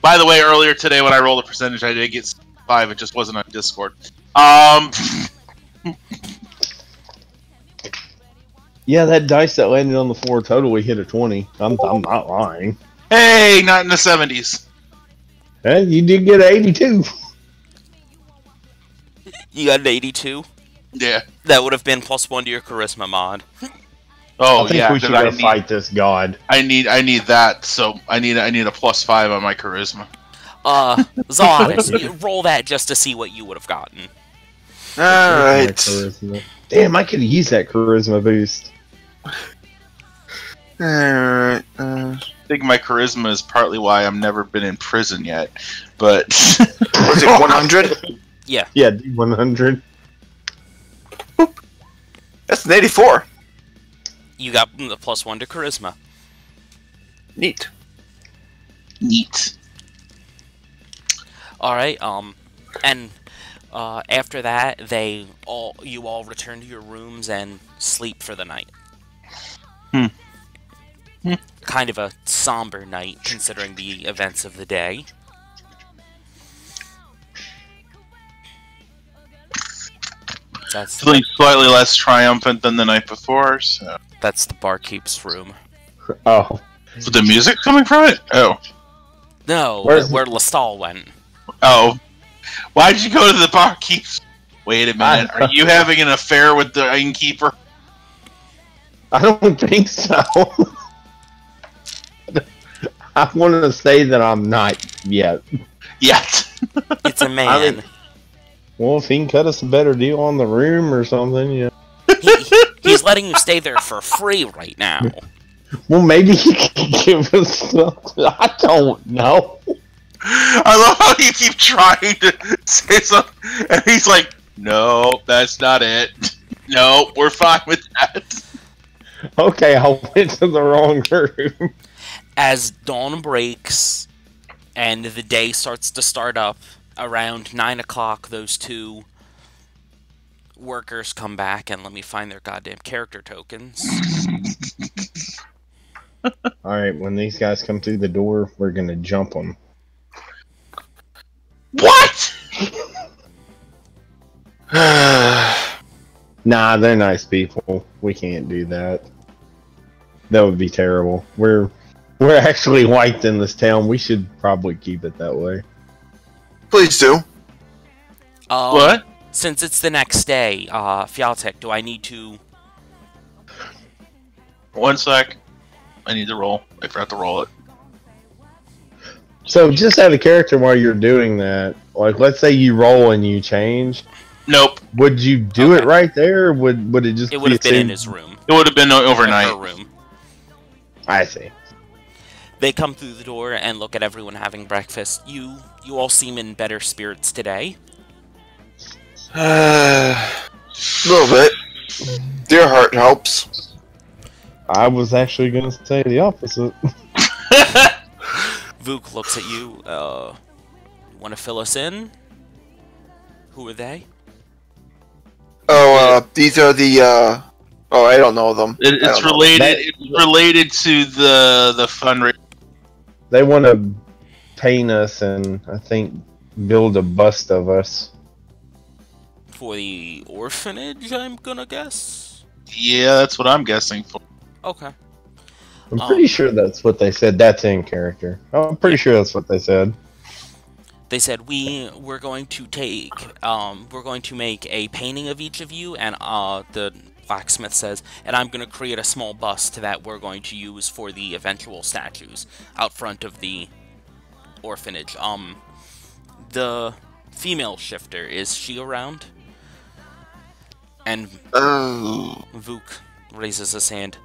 [SPEAKER 3] By the way, earlier today when I rolled a percentage, I did get 5. It just wasn't on Discord.
[SPEAKER 4] Yeah, that dice that landed on the floor totally hit a 20. I'm not lying.
[SPEAKER 3] Hey, not in the 70s.
[SPEAKER 4] Hey, you did get an 82.
[SPEAKER 1] You got an 82?
[SPEAKER 3] Yeah.
[SPEAKER 1] That would have been +1 to your charisma mod.
[SPEAKER 3] Oh
[SPEAKER 4] I think
[SPEAKER 3] yeah.
[SPEAKER 4] we should
[SPEAKER 3] 'cause
[SPEAKER 4] go fight this god.
[SPEAKER 3] I need that. So I need a +5 on my charisma.
[SPEAKER 1] Zod, roll that just to see what you would have gotten.
[SPEAKER 2] Alright.
[SPEAKER 4] Charisma. Damn, I could have used that charisma boost.
[SPEAKER 2] Alright.
[SPEAKER 3] I think my charisma is partly why I've never been in prison yet. But
[SPEAKER 2] Was it 100?
[SPEAKER 1] Yeah.
[SPEAKER 4] Yeah, D100.
[SPEAKER 2] That's an 84.
[SPEAKER 1] You got the +1 to charisma.
[SPEAKER 2] Neat.
[SPEAKER 3] neat.
[SPEAKER 1] Alright, and after that, you all return to your rooms and sleep for the night. Kind of a somber night, considering the events of the day.
[SPEAKER 3] Feeling slightly less triumphant than the night before, so.
[SPEAKER 1] That's the barkeep's room.
[SPEAKER 4] Oh.
[SPEAKER 3] Is the music coming from it? Oh.
[SPEAKER 1] No,
[SPEAKER 4] Where's
[SPEAKER 1] where Lestal went.
[SPEAKER 3] Oh. Why'd you go to the barkeep's? Wait a minute. Are you having an affair with the innkeeper?
[SPEAKER 4] I don't think so. I want to say that I'm not yet.
[SPEAKER 3] Yet.
[SPEAKER 1] It's a man.
[SPEAKER 4] Well, if he can cut us a better deal on the room or something, yeah.
[SPEAKER 1] He's letting you stay there for free right now.
[SPEAKER 4] Well, maybe he can give us something. I don't know.
[SPEAKER 3] I love how you keep trying to say something, and he's like, no, that's not it. No, we're fine with that.
[SPEAKER 4] Okay, I went to the wrong room.
[SPEAKER 1] As dawn breaks and the day starts to start up, around 9 o'clock, those two workers come back and let me find their goddamn character tokens.
[SPEAKER 4] Alright, when these guys come through the door, we're gonna jump them.
[SPEAKER 3] What?
[SPEAKER 4] Nah, they're nice people. We can't do that. That would be terrible. We're actually white in this town. We should probably keep it that way.
[SPEAKER 2] Please do.
[SPEAKER 3] What?
[SPEAKER 1] Since it's the next day, Fialtek, do I need to...
[SPEAKER 3] One sec. I need to roll. I forgot to roll it.
[SPEAKER 4] So just out of character while you're doing that, like let's say you roll and you change,
[SPEAKER 3] Nope.
[SPEAKER 4] would you do it right there, or would it just
[SPEAKER 1] It would
[SPEAKER 4] be
[SPEAKER 1] have been in
[SPEAKER 4] assumed-
[SPEAKER 1] his room.
[SPEAKER 3] It would have been
[SPEAKER 1] In her
[SPEAKER 3] overnight.
[SPEAKER 1] room.
[SPEAKER 4] I see.
[SPEAKER 1] They come through the door and look at everyone having breakfast. You all seem in better spirits today.
[SPEAKER 2] A little bit. Dear heart helps.
[SPEAKER 4] I was actually gonna say the opposite.
[SPEAKER 1] Vuk looks at you. Want to fill us in? Who are they?
[SPEAKER 2] Oh, these are the, oh, I don't know them. I
[SPEAKER 3] It's
[SPEAKER 2] don't know.
[SPEAKER 3] related. It's related to the fundraiser.
[SPEAKER 4] They want to paint us and I think build a bust of us.
[SPEAKER 1] For the orphanage, I'm gonna guess?
[SPEAKER 3] Yeah, that's what I'm guessing for.
[SPEAKER 1] Okay.
[SPEAKER 4] I'm pretty sure that's what they said. That's in character. I'm pretty
[SPEAKER 1] Yeah.
[SPEAKER 4] sure that's what they said.
[SPEAKER 1] They said we're going to take we're going to make a painting of each of you, and the blacksmith says, and I'm going to create a small bust that we're going to use for the eventual statues out front of the orphanage. The female shifter, is she around? And Vuk raises his hand.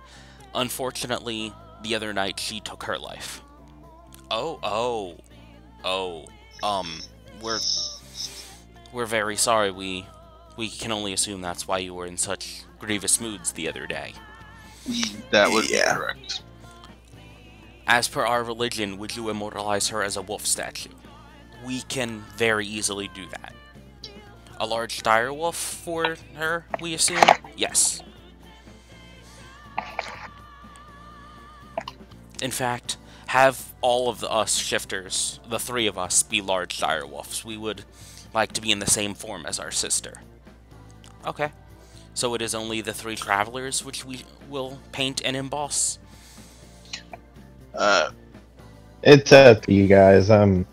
[SPEAKER 1] Unfortunately, the other night she took her life. Oh. We're very sorry. We can only assume that's why you were in such grievous moods the other day.
[SPEAKER 3] That would be correct.
[SPEAKER 1] As per our religion, would you immortalize her as a wolf statue? We can very easily do that. A large dire wolf for her, we assume? Yes. In fact, have all of us shifters, the three of us, be large dire wolves. We would like to be in the same form as our sister. Okay. So it is only the three travelers which we will paint and emboss?
[SPEAKER 4] It's up to you guys. I'm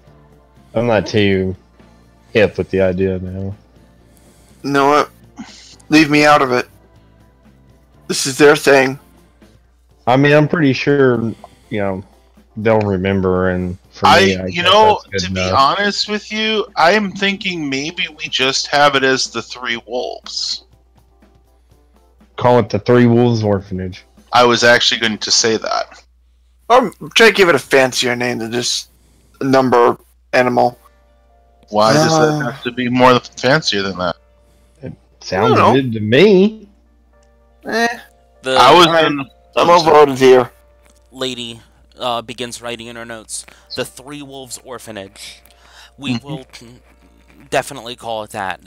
[SPEAKER 4] not too hip with the idea now.
[SPEAKER 2] You know what? Leave me out of it. This is their thing.
[SPEAKER 4] I mean, I'm pretty sure, they'll remember, and for me, I guess that's good
[SPEAKER 3] to be
[SPEAKER 4] enough.
[SPEAKER 3] honest with you, I'm thinking maybe we just have it as the Three Wolves.
[SPEAKER 4] Call it the Three Wolves Orphanage.
[SPEAKER 3] I was actually going to say that.
[SPEAKER 2] Or try to give it a fancier name than just a number animal.
[SPEAKER 3] Why does that have to be more fancier than that?
[SPEAKER 4] Sounds
[SPEAKER 2] know.
[SPEAKER 4] good to me.
[SPEAKER 3] I was
[SPEAKER 2] I'm overloaded here.
[SPEAKER 1] Lady begins writing in her notes, the Three Wolves Orphanage. We will definitely call it that.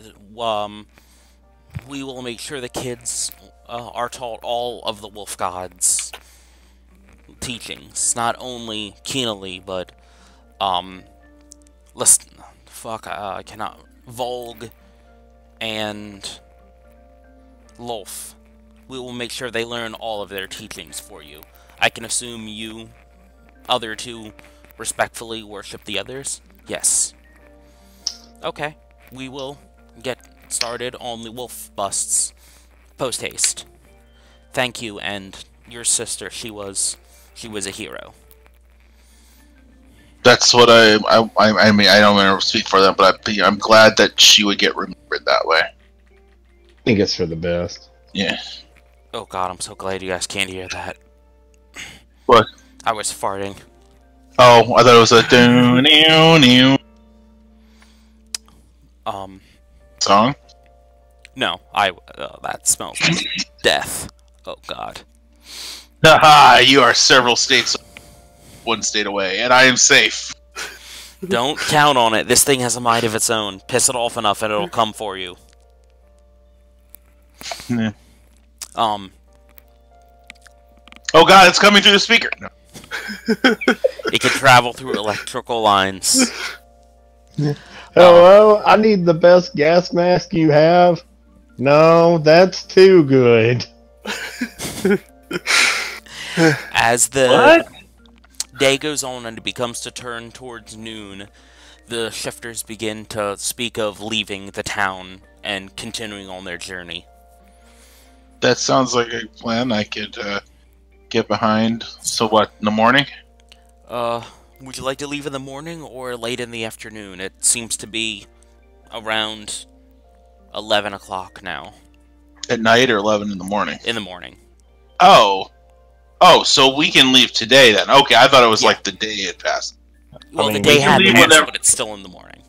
[SPEAKER 1] We will make sure the kids are taught all of the wolf gods' teachings, not only keenly, but I cannot. Volg and Lolf. We will make sure they learn all of their teachings for you. I can assume you, other two, respectfully worship the others? Yes. Okay. We will get started on the wolf busts post-haste. Thank you, and your sister, she was a hero.
[SPEAKER 3] That's what I mean. I don't want to speak for them, but I'm glad that she would get remembered that way.
[SPEAKER 4] I think it's for the best.
[SPEAKER 3] Yeah.
[SPEAKER 1] Oh god, I'm so glad you guys can't hear that.
[SPEAKER 3] What?
[SPEAKER 1] I was farting.
[SPEAKER 3] Oh, I thought it was a do-new-new song.
[SPEAKER 1] No, that smells like death. Oh god.
[SPEAKER 3] Haha, you are several states, one state away, and I am safe.
[SPEAKER 1] Don't count on it. This thing has a mind of its own. Piss it off enough and it'll come for you.
[SPEAKER 3] Yeah.
[SPEAKER 1] Oh
[SPEAKER 3] god, it's coming through the speaker. No.
[SPEAKER 1] It can travel through electrical lines.
[SPEAKER 4] Hello, I need the best gas mask you have. No, that's too good.
[SPEAKER 1] As the day goes on and it becomes to turn towards noon, the shifters begin to speak of leaving the town and continuing on their journey.
[SPEAKER 3] That sounds like a plan I could get behind. So what, in the morning?
[SPEAKER 1] Would you like to leave in the morning or late in the afternoon? It seems to be around 11 o'clock now.
[SPEAKER 3] At night or 11 in the morning?
[SPEAKER 1] In the morning.
[SPEAKER 3] Oh, so we can leave today then. Okay, I thought it was like the day had passed.
[SPEAKER 1] Well,
[SPEAKER 4] I mean,
[SPEAKER 1] the day
[SPEAKER 3] we can
[SPEAKER 1] had
[SPEAKER 3] leave
[SPEAKER 1] passed,
[SPEAKER 3] whenever-
[SPEAKER 1] but it's still in the morning.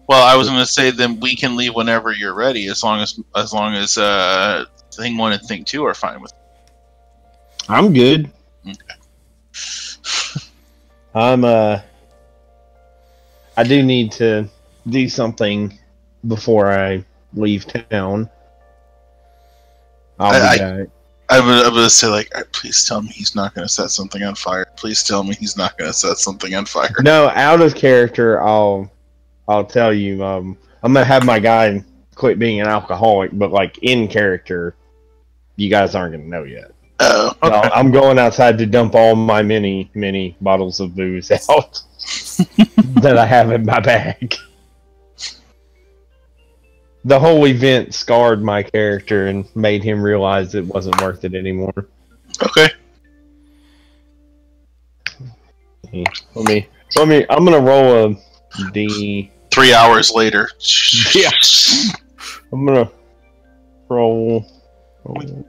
[SPEAKER 3] Well, I was going to say then we can leave whenever you're ready, as long as thing 1 and thing 2 are fine with.
[SPEAKER 4] I'm good.
[SPEAKER 3] Okay.
[SPEAKER 4] I do need to do something before I leave town. I'll be back.
[SPEAKER 3] I'm gonna say please tell me he's not gonna set something on fire. Please tell me he's not gonna set something on fire.
[SPEAKER 4] No, out of character, I'll tell you. I'm gonna have my guy quit being an alcoholic, but like in character, you guys aren't gonna know yet.
[SPEAKER 3] Oh,
[SPEAKER 4] No,
[SPEAKER 3] okay.
[SPEAKER 4] I'm going outside to dump all my many bottles of booze out that I have in my bag. The whole event scarred my character and made him realize it wasn't worth it anymore.
[SPEAKER 3] Okay.
[SPEAKER 4] I'm gonna roll a D.
[SPEAKER 3] 3 hours later.
[SPEAKER 4] Yeah. I'm gonna roll 1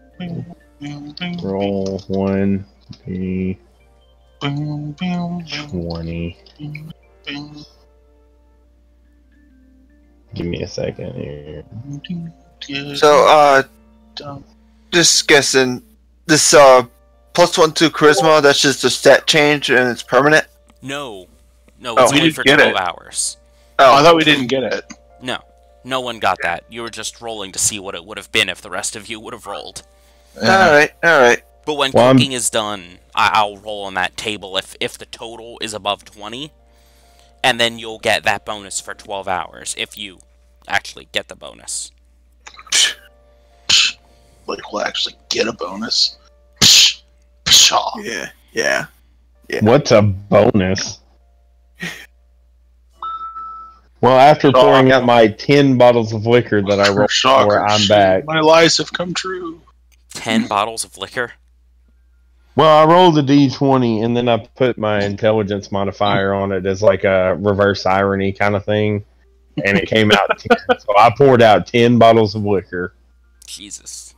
[SPEAKER 4] D 20. Give me a second here.
[SPEAKER 2] So, just guessing, this +1 to charisma, that's just a stat change and it's permanent?
[SPEAKER 1] No. No,
[SPEAKER 2] Oh,
[SPEAKER 1] it's
[SPEAKER 3] we
[SPEAKER 1] only
[SPEAKER 3] didn't
[SPEAKER 1] for
[SPEAKER 3] get
[SPEAKER 1] 12
[SPEAKER 3] it.
[SPEAKER 1] hours.
[SPEAKER 3] Oh, I thought we didn't get it.
[SPEAKER 1] No. No one got that. You were just rolling to see what it would have been if the rest of you would have rolled.
[SPEAKER 2] Alright.
[SPEAKER 1] But when
[SPEAKER 4] Well,
[SPEAKER 1] cooking is done, I'll roll on that table if the total is above 20, and then you'll get that bonus for 12 hours if you actually get the bonus.
[SPEAKER 3] Like, we'll actually get a bonus. Pshaw.
[SPEAKER 2] Yeah.
[SPEAKER 4] What's a bonus? Well, after pouring out my 10 bottles of liquor that I rolled for, I'm back.
[SPEAKER 3] My lies have come true.
[SPEAKER 1] 10 bottles of liquor?
[SPEAKER 4] Well, I rolled a D20 and then I put my intelligence modifier on it as like a reverse irony kind of thing. And it came out 10. So I poured out 10 bottles of liquor.
[SPEAKER 1] Jesus.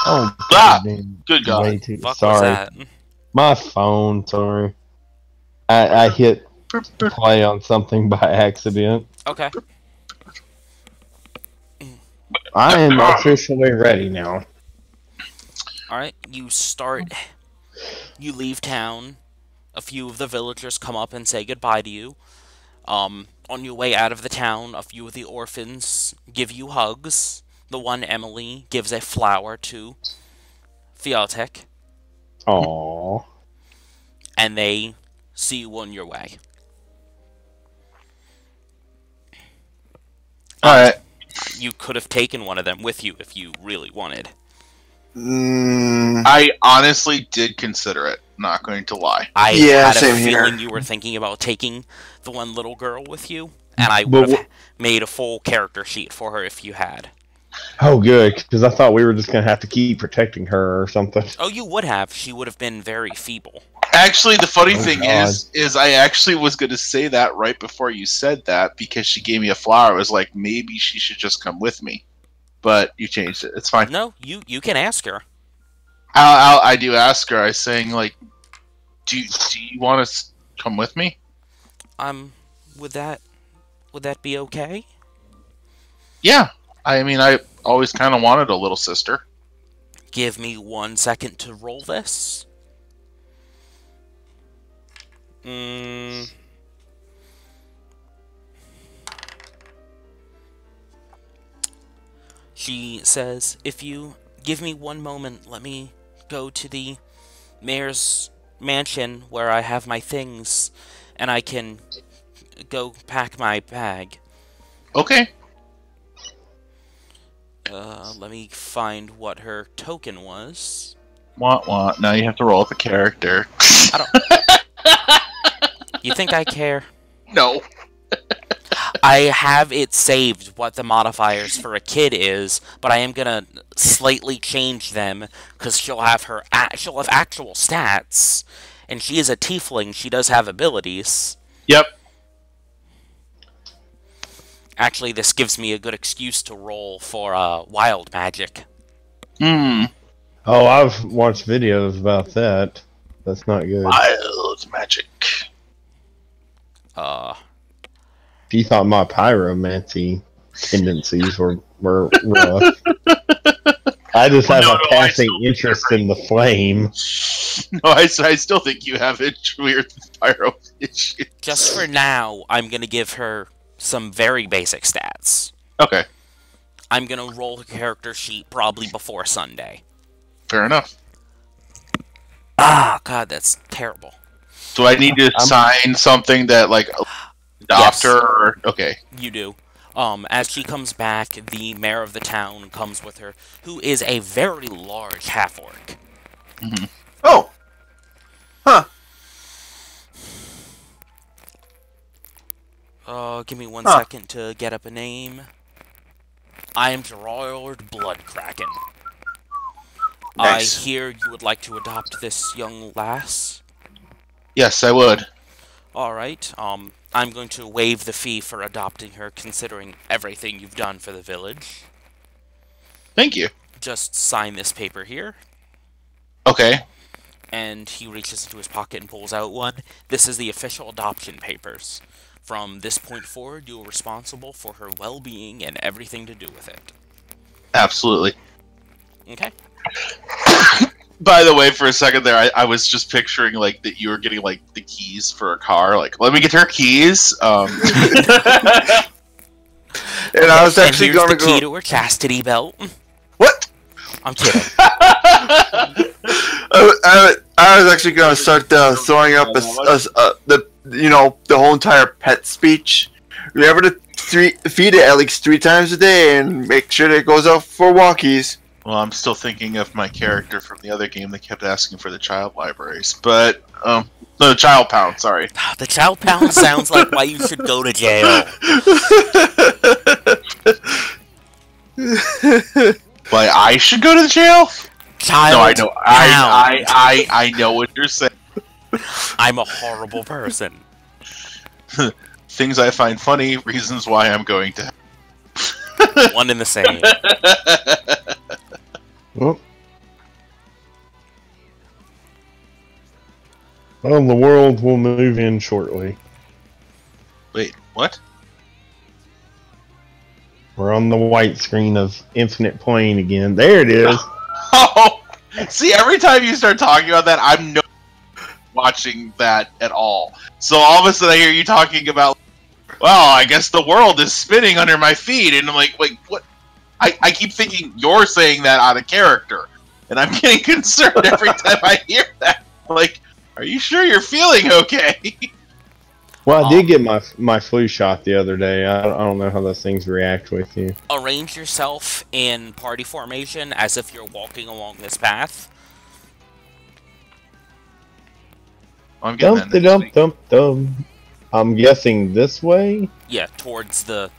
[SPEAKER 4] Oh,
[SPEAKER 3] Ah,
[SPEAKER 4] goddamn.
[SPEAKER 3] good God.
[SPEAKER 4] Way too-
[SPEAKER 1] Fuck was
[SPEAKER 4] sorry.
[SPEAKER 1] that?
[SPEAKER 4] My phone, sorry. I hit play on something by accident.
[SPEAKER 1] Okay.
[SPEAKER 4] I am officially ready now.
[SPEAKER 1] Alright, you leave town. A few of the villagers come up and say goodbye to you. On your way out of the town, a few of the orphans give you hugs. The one, Emily, gives a flower to Fiatek,
[SPEAKER 4] Aww.
[SPEAKER 1] and they see you on your way.
[SPEAKER 3] Alright.
[SPEAKER 1] You could have taken one of them with you if you really wanted.
[SPEAKER 3] I honestly did consider it, not going to lie.
[SPEAKER 1] I
[SPEAKER 2] Yeah,
[SPEAKER 1] had a
[SPEAKER 2] same here.
[SPEAKER 1] feeling you were thinking about taking the one little girl with you, and I
[SPEAKER 4] But
[SPEAKER 1] would have made a full character sheet for her if you had.
[SPEAKER 4] Oh, good, because I thought we were just going to have to keep protecting her or something.
[SPEAKER 1] Oh, you would have. She would have been very feeble.
[SPEAKER 3] Actually, the funny thing
[SPEAKER 4] God.
[SPEAKER 3] is I actually was going to say that right before you said that because she gave me a flower. I was like, maybe she should just come with me. But you changed it. It's fine.
[SPEAKER 1] No, you can ask her.
[SPEAKER 3] I do ask her. I was saying, like, do you want to come with me?
[SPEAKER 1] Would that be okay?
[SPEAKER 3] Yeah. I mean, I always kind of wanted a little sister.
[SPEAKER 1] Give me 1 second to roll this. She says, if you give me 1 moment, let me go to the mayor's mansion where I have my things, and I can go pack my bag.
[SPEAKER 3] Okay.
[SPEAKER 1] Let me find what her token was.
[SPEAKER 3] Want. Now you have to roll with a character.
[SPEAKER 1] You think I care?
[SPEAKER 3] No.
[SPEAKER 1] I have it saved what the modifiers for a kid is, but I am gonna slightly change them because she'll have actual stats, and she is a tiefling. She does have abilities.
[SPEAKER 3] Yep.
[SPEAKER 1] Actually, this gives me a good excuse to roll for wild magic.
[SPEAKER 3] Hmm.
[SPEAKER 4] Oh, I've watched videos about that. That's not good.
[SPEAKER 3] Wild magic.
[SPEAKER 4] If you thought my pyromancy tendencies were rough. I just have a passing interest in the flame.
[SPEAKER 3] No, I still think you have a weird pyro issue.
[SPEAKER 1] Just for now, I'm gonna give her some very basic stats.
[SPEAKER 3] Okay.
[SPEAKER 1] I'm gonna roll a character sheet probably before Sunday.
[SPEAKER 3] Fair enough.
[SPEAKER 1] Ah, God, that's terrible.
[SPEAKER 3] Do I need to sign something that, like, adopt
[SPEAKER 1] Yes.
[SPEAKER 3] her? Or... Okay.
[SPEAKER 1] You do. As she comes back, the mayor of the town comes with her, who is a very large half-orc.
[SPEAKER 3] Mm-hmm.
[SPEAKER 2] Oh. Huh.
[SPEAKER 1] Give me 1 second to get up a name. I am Gerard Bloodkraken.
[SPEAKER 3] Nice.
[SPEAKER 1] I hear you would like to adopt this young lass.
[SPEAKER 3] Yes, I would.
[SPEAKER 1] Alright, I'm going to waive the fee for adopting her, considering everything you've done for the village.
[SPEAKER 3] Thank you.
[SPEAKER 1] Just sign this paper here.
[SPEAKER 3] Okay.
[SPEAKER 1] And he reaches into his pocket and pulls out one. This is the official adoption papers. From this point forward, you are responsible for her well-being and everything to do with it.
[SPEAKER 3] Absolutely.
[SPEAKER 1] Okay?
[SPEAKER 3] By the way, for a second there, I was just picturing, like, that you were getting, like, the keys for a car. Like, let me get her keys.
[SPEAKER 2] And I was actually
[SPEAKER 1] and here's
[SPEAKER 2] going
[SPEAKER 1] the
[SPEAKER 2] to
[SPEAKER 1] key
[SPEAKER 2] go.
[SPEAKER 1] to her chastity belt.
[SPEAKER 2] What?
[SPEAKER 1] I'm kidding.
[SPEAKER 2] I was actually going to start throwing up the whole entire pet speech. Remember to feed it at least 3 times a day and make sure that it goes out for walkies.
[SPEAKER 3] Well, I'm still thinking of my character from the other game that kept asking for the child libraries. But, the child pound, sorry.
[SPEAKER 1] The child pound sounds like why you should go to jail.
[SPEAKER 3] Why I should go to the jail?
[SPEAKER 1] Child
[SPEAKER 3] No, I know.
[SPEAKER 1] pound.
[SPEAKER 3] I know what you're saying.
[SPEAKER 1] I'm a horrible person.
[SPEAKER 3] Things I find funny, reasons why I'm going to.
[SPEAKER 1] One and the same.
[SPEAKER 4] Well, the world will move in shortly.
[SPEAKER 3] Wait, what?
[SPEAKER 4] We're on the white screen of Infinite Plane again. There it is.
[SPEAKER 3] Oh, see, every time you start talking about that, I'm not watching that at all. So all of a sudden I hear you talking about, well, I guess the world is spinning under my feet, and I'm like, wait, what? I keep thinking you're saying that out of character, and I'm getting concerned every time I hear that. Like, are you sure you're feeling okay?
[SPEAKER 4] Well, I did get my flu shot the other day. I don't know how those things react with you.
[SPEAKER 1] Arrange yourself in party formation as if you're walking along this path.
[SPEAKER 3] I'm getting that next week.
[SPEAKER 4] Dum. I'm guessing this way?
[SPEAKER 1] Yeah, towards the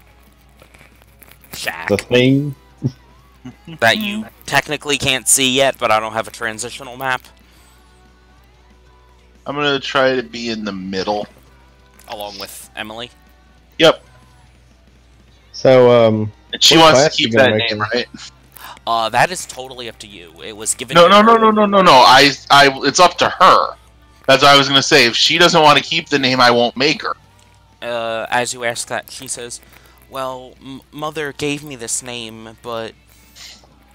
[SPEAKER 1] shack
[SPEAKER 4] The thing?
[SPEAKER 1] that you technically can't see yet, but I don't have a transitional map.
[SPEAKER 3] I'm gonna try to be in the middle.
[SPEAKER 1] Along with Emily.
[SPEAKER 3] Yep.
[SPEAKER 4] So,
[SPEAKER 3] And she
[SPEAKER 4] what
[SPEAKER 3] wants to
[SPEAKER 4] class you
[SPEAKER 3] keep
[SPEAKER 4] gonna
[SPEAKER 3] that
[SPEAKER 4] make
[SPEAKER 3] name,
[SPEAKER 4] her?
[SPEAKER 3] right?
[SPEAKER 1] That is totally up to you. It was given
[SPEAKER 3] No.
[SPEAKER 1] to
[SPEAKER 3] It's up to her. That's what I was gonna say. If she doesn't want to keep the name, I won't make her.
[SPEAKER 1] As you ask that, she says, well, Mother gave me this name, but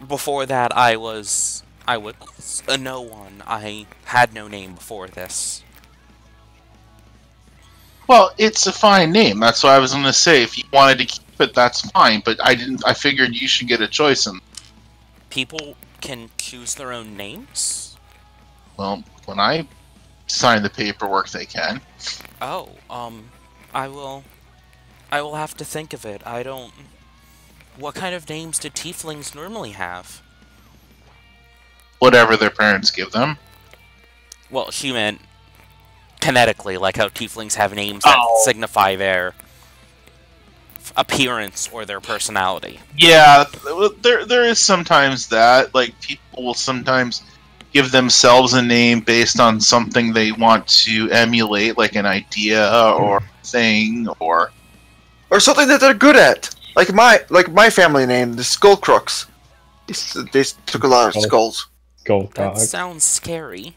[SPEAKER 1] before that I was a no one. I had no name before this.
[SPEAKER 3] Well, it's a fine name. That's what I was gonna say. If you wanted to keep it, that's fine. But I didn't. I figured you should get a choice. And
[SPEAKER 1] People can choose their own names?
[SPEAKER 3] well, when I sign the paperwork, they can.
[SPEAKER 1] Oh, I will have to think of it. I don't... What kind of names do tieflings normally have?
[SPEAKER 3] Whatever their parents give them.
[SPEAKER 1] Well, she meant kinetically, like how tieflings have names that signify their appearance or their personality.
[SPEAKER 3] Yeah, there is sometimes that. Like, people will sometimes give themselves a name based on something they want to emulate, like an idea or thing, or
[SPEAKER 2] something that they're good at. Like my family name, the Skull Crooks. They took a lot of skulls.
[SPEAKER 4] Gold
[SPEAKER 1] That
[SPEAKER 4] dog.
[SPEAKER 1] sounds scary.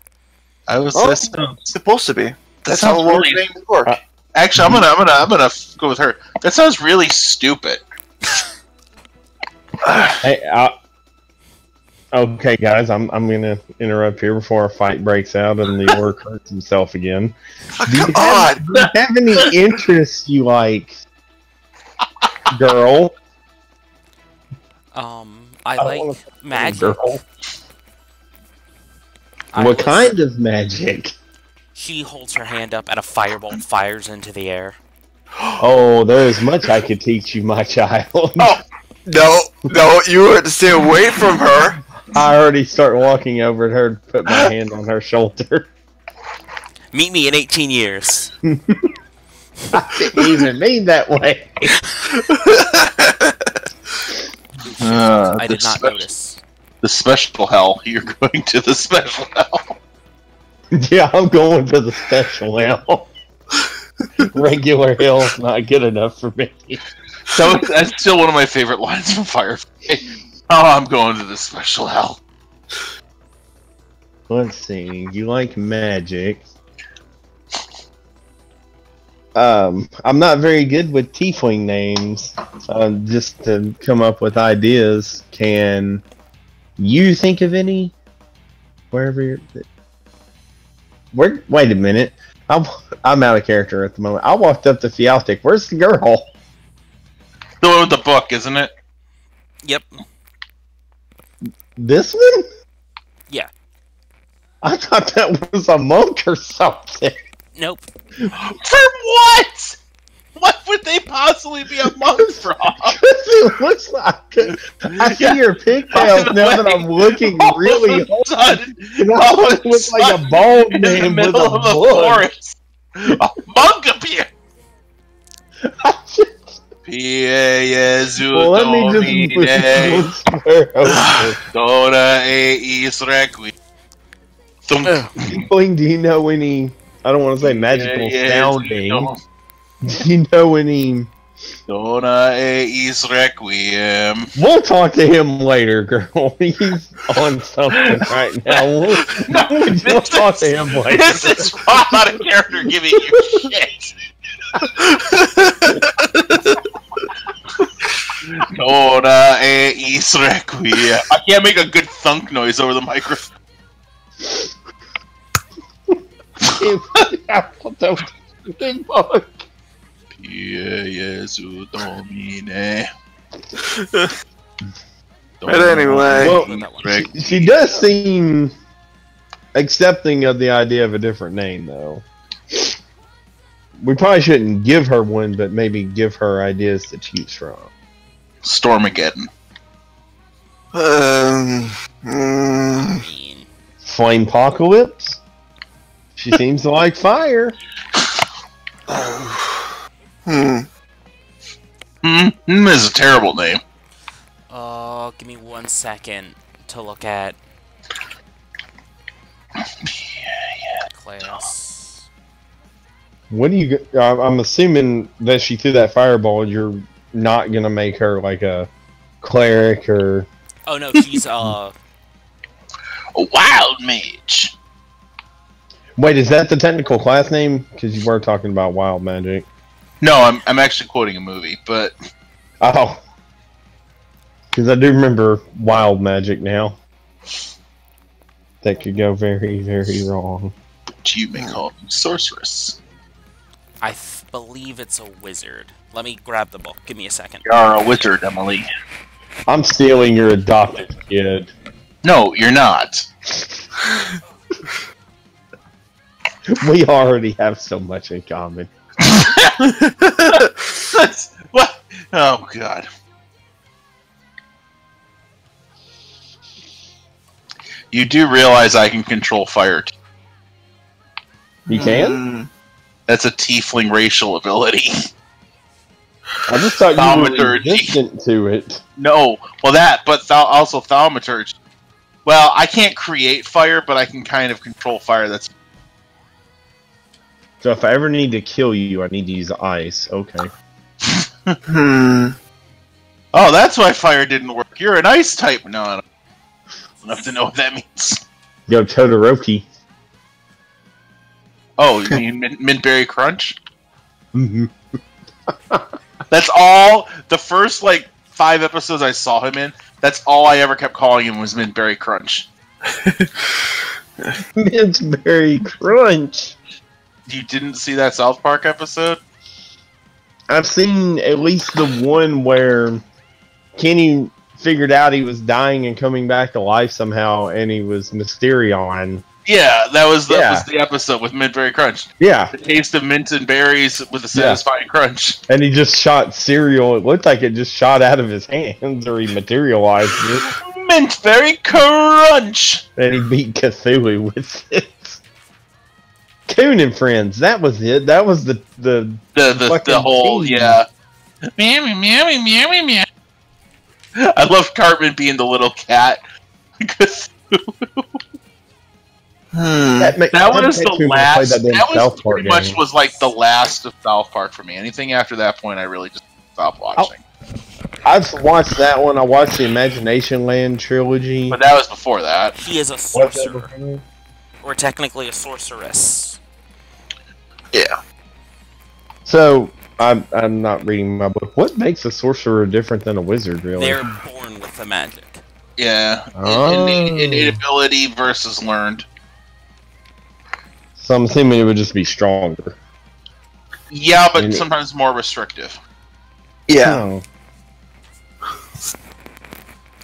[SPEAKER 3] I was.
[SPEAKER 2] Oh,
[SPEAKER 3] That's,
[SPEAKER 2] it's supposed to be. That's
[SPEAKER 3] sounds
[SPEAKER 2] how Lord's
[SPEAKER 3] really-
[SPEAKER 2] names work.
[SPEAKER 3] actually, I'm gonna go with her. That sounds really stupid.
[SPEAKER 4] Hey, okay, guys, I'm gonna interrupt here before a fight breaks out and the orc hurts himself again. Do you have any interests you like, girl?
[SPEAKER 1] I
[SPEAKER 4] don't wanna
[SPEAKER 1] like magic.
[SPEAKER 4] Girl. What kind of magic?
[SPEAKER 1] She holds her hand up and a firebolt fires into the air.
[SPEAKER 4] Oh, there is much I could teach you, my child.
[SPEAKER 2] Oh, no, you were to stay away from her.
[SPEAKER 4] I already start walking over at her and put my hand on her shoulder.
[SPEAKER 1] Meet me in 18 years.
[SPEAKER 4] I didn't even mean that way.
[SPEAKER 1] I did not notice.
[SPEAKER 3] The special hell. You're going to the special hell.
[SPEAKER 4] Yeah, I'm going to the special hell. Regular hell's not good enough for me.
[SPEAKER 3] So that's still one of my favorite lines from Firefly. Oh, I'm going to the special hell.
[SPEAKER 4] Let's see. You like magic. I'm not very good with tiefling names. Just to come up with ideas. Can you think of any? Wherever you're... Wait a minute. I'm out of character at the moment. I walked up to Fialtic. Where's the girl?
[SPEAKER 3] The one with the book, isn't it?
[SPEAKER 1] Yep.
[SPEAKER 4] This one?
[SPEAKER 1] Yeah.
[SPEAKER 4] I thought that was a monk or something.
[SPEAKER 1] Nope.
[SPEAKER 3] For what? What would they possibly be a monk from?
[SPEAKER 4] It looks like I see your pigtails now that I'm looking really old. It looks like a bald man with a book.
[SPEAKER 3] A monk appeared.
[SPEAKER 4] Well, let me just
[SPEAKER 3] Dora is requiem.
[SPEAKER 4] Do you know any? I don't want to say magical sounding. Do you know any?
[SPEAKER 3] Dora is requiem.
[SPEAKER 4] We'll talk to him later, girl. He's on something right now. We'll talk to him later.
[SPEAKER 3] This is not a character giving you shit. Dora is requiem. I can't make a good thunk noise over the microphone. Jesu Domine.
[SPEAKER 2] But anyway,
[SPEAKER 4] well, she does seem accepting of the idea of a different name, though. We probably shouldn't give her one, but maybe give her ideas to choose from.
[SPEAKER 3] Stormageddon.
[SPEAKER 4] Flamepocalypse? She seems to like fire.
[SPEAKER 3] Is a terrible name.
[SPEAKER 1] Give me 1 second to look at class.
[SPEAKER 4] What do you? I'm assuming that she threw that fireball. You're not gonna make her like a cleric or.
[SPEAKER 1] Oh no, she's
[SPEAKER 3] a wild mage.
[SPEAKER 4] Wait, is that the technical class name? Because you were talking about wild magic.
[SPEAKER 3] No, I'm actually quoting a movie, but
[SPEAKER 4] oh, because I do remember wild magic now. That could go very, very wrong.
[SPEAKER 3] You may call him sorceress.
[SPEAKER 1] I believe it's a wizard. Let me grab the book. Give me a second.
[SPEAKER 3] You are a wizard, Emily.
[SPEAKER 4] I'm stealing your adopted kid.
[SPEAKER 3] No, you're not.
[SPEAKER 4] We already have so much in common.
[SPEAKER 3] What? Oh, God. You do realize I can control fire.
[SPEAKER 4] You can?
[SPEAKER 3] That's a tiefling racial ability.
[SPEAKER 4] I just thought you were resistant to it.
[SPEAKER 3] No, well but also thaumaturgy. Well, I can't create fire, but I can kind of control fire. That's
[SPEAKER 4] so if I ever need to kill you, I need to use ice. Okay.
[SPEAKER 3] Oh, that's why fire didn't work. You're an ice type. No, I don't enough to know what that means.
[SPEAKER 4] Yo, Todoroki.
[SPEAKER 3] Oh, you mean Mintberry Crunch?
[SPEAKER 4] Mm-hmm.
[SPEAKER 3] That's all. The first 5 episodes I saw him in. That's all I ever kept calling him was Mintberry Crunch.
[SPEAKER 4] Mintberry Crunch.
[SPEAKER 3] You didn't see that South Park episode?
[SPEAKER 4] I've seen at least the one where Kenny figured out he was dying and coming back to life somehow, and he was Mysterion.
[SPEAKER 3] Yeah, that was
[SPEAKER 4] Yeah.
[SPEAKER 3] the episode with Mint Berry Crunch.
[SPEAKER 4] Yeah,
[SPEAKER 3] The taste of mint and berries with a satisfying crunch.
[SPEAKER 4] and he just shot cereal. It looked like it just shot out of his hands, or he materialized it,
[SPEAKER 3] Mint Berry Crunch!
[SPEAKER 4] and he beat Cthulhu with it. Coon and Friends. That was it. That was the fucking
[SPEAKER 3] whole,
[SPEAKER 4] team.
[SPEAKER 3] yeah. Meow, meow, meow, meow, meow. I love Cartman being the little cat. That was the last. That was pretty much was like the last of South Park for me. Anything after that point, I really just stopped watching.
[SPEAKER 4] I've watched that one. I watched the Imagination Land trilogy.
[SPEAKER 3] But that was before that.
[SPEAKER 1] He is a sorcerer. Or technically a sorceress.
[SPEAKER 2] Yeah.
[SPEAKER 4] So, I'm not reading my book. What makes a sorcerer different than a wizard, really?
[SPEAKER 1] They're born with the magic.
[SPEAKER 3] Yeah. Innate ability versus learned.
[SPEAKER 4] So I'm assuming it would just be stronger.
[SPEAKER 3] Yeah, but sometimes more restrictive.
[SPEAKER 2] Yeah.
[SPEAKER 4] Oh.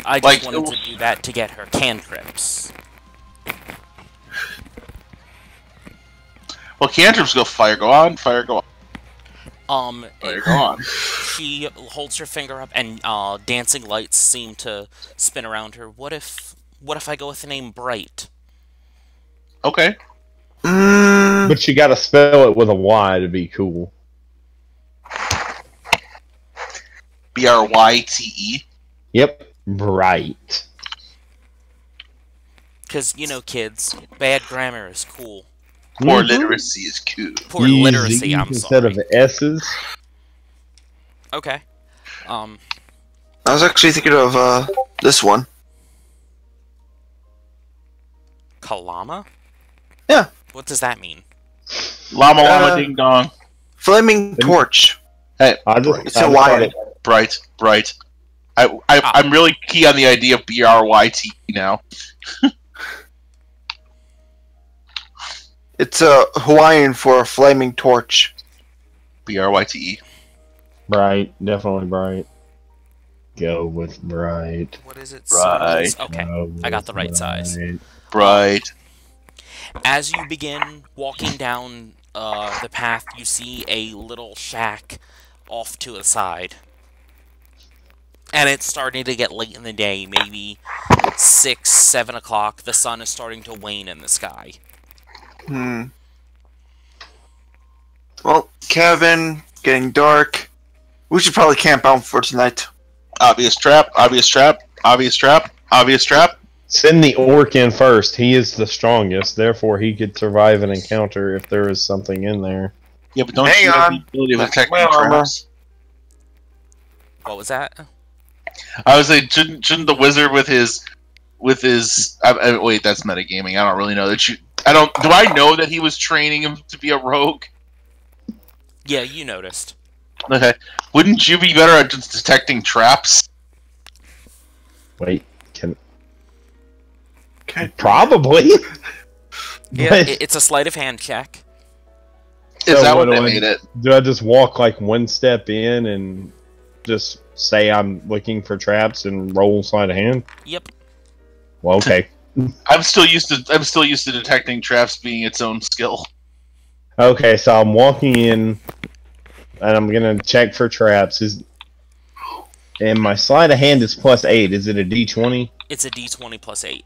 [SPEAKER 1] I just wanted to do that to get her cantrips.
[SPEAKER 3] Well, cantrips go fire, go on, fire, go on. Fire, go on.
[SPEAKER 1] She holds her finger up, and dancing lights seem to spin around her. What if I go with the name Bright?
[SPEAKER 3] Okay.
[SPEAKER 4] But you gotta spell it with a Y to be cool.
[SPEAKER 3] Bryte.
[SPEAKER 4] Yep. Bright.
[SPEAKER 1] Because, kids, bad grammar is cool.
[SPEAKER 3] Poor literacy is cool.
[SPEAKER 1] Poor literacy, I'm
[SPEAKER 4] instead
[SPEAKER 1] sorry.
[SPEAKER 4] of S's.
[SPEAKER 1] Okay.
[SPEAKER 2] I was actually thinking of this one.
[SPEAKER 1] Kalama?
[SPEAKER 2] Yeah.
[SPEAKER 1] What does that mean?
[SPEAKER 3] Llama llama ding dong.
[SPEAKER 2] Flaming Torch.
[SPEAKER 3] Hey,
[SPEAKER 2] It's Hawaiian.
[SPEAKER 3] Bright. I'm really key on the idea of Bryte now.
[SPEAKER 2] It's Hawaiian for a flaming torch.
[SPEAKER 3] Bryte.
[SPEAKER 4] Bright. Definitely bright. Go with bright.
[SPEAKER 1] What is it?
[SPEAKER 3] Bright.
[SPEAKER 1] Okay, I got the right size.
[SPEAKER 3] Bright.
[SPEAKER 1] As you begin walking down the path, you see a little shack off to the side. And it's starting to get late in the day, maybe 6, 7 o'clock. The sun is starting to wane in the sky.
[SPEAKER 2] Well, Kevin, getting dark. We should probably camp out for tonight.
[SPEAKER 3] Obvious trap, obvious trap, obvious trap, obvious trap.
[SPEAKER 4] Send the orc in first. He is the strongest, therefore he could survive an encounter if there is something in there.
[SPEAKER 3] Yeah, but don't you have the ability of detecting traps?
[SPEAKER 1] What was that?
[SPEAKER 3] I was like, shouldn't the wizard with his wait, that's metagaming. I don't really know that do I know that he was training him to be a rogue?
[SPEAKER 1] Yeah, you noticed.
[SPEAKER 3] Okay. Wouldn't you be better at just detecting traps?
[SPEAKER 4] Wait, probably.
[SPEAKER 1] Yeah, it's a sleight of hand check.
[SPEAKER 3] Is that what made it?
[SPEAKER 4] Do I just walk like one step in and just say I'm looking for traps and roll sleight of hand?
[SPEAKER 1] Yep.
[SPEAKER 4] Well, okay.
[SPEAKER 3] I'm still used to detecting traps being its own skill.
[SPEAKER 4] Okay, so I'm walking in and I'm gonna check for traps. And my sleight of hand is +8. Is it a D20?
[SPEAKER 1] It's a D20 plus 8.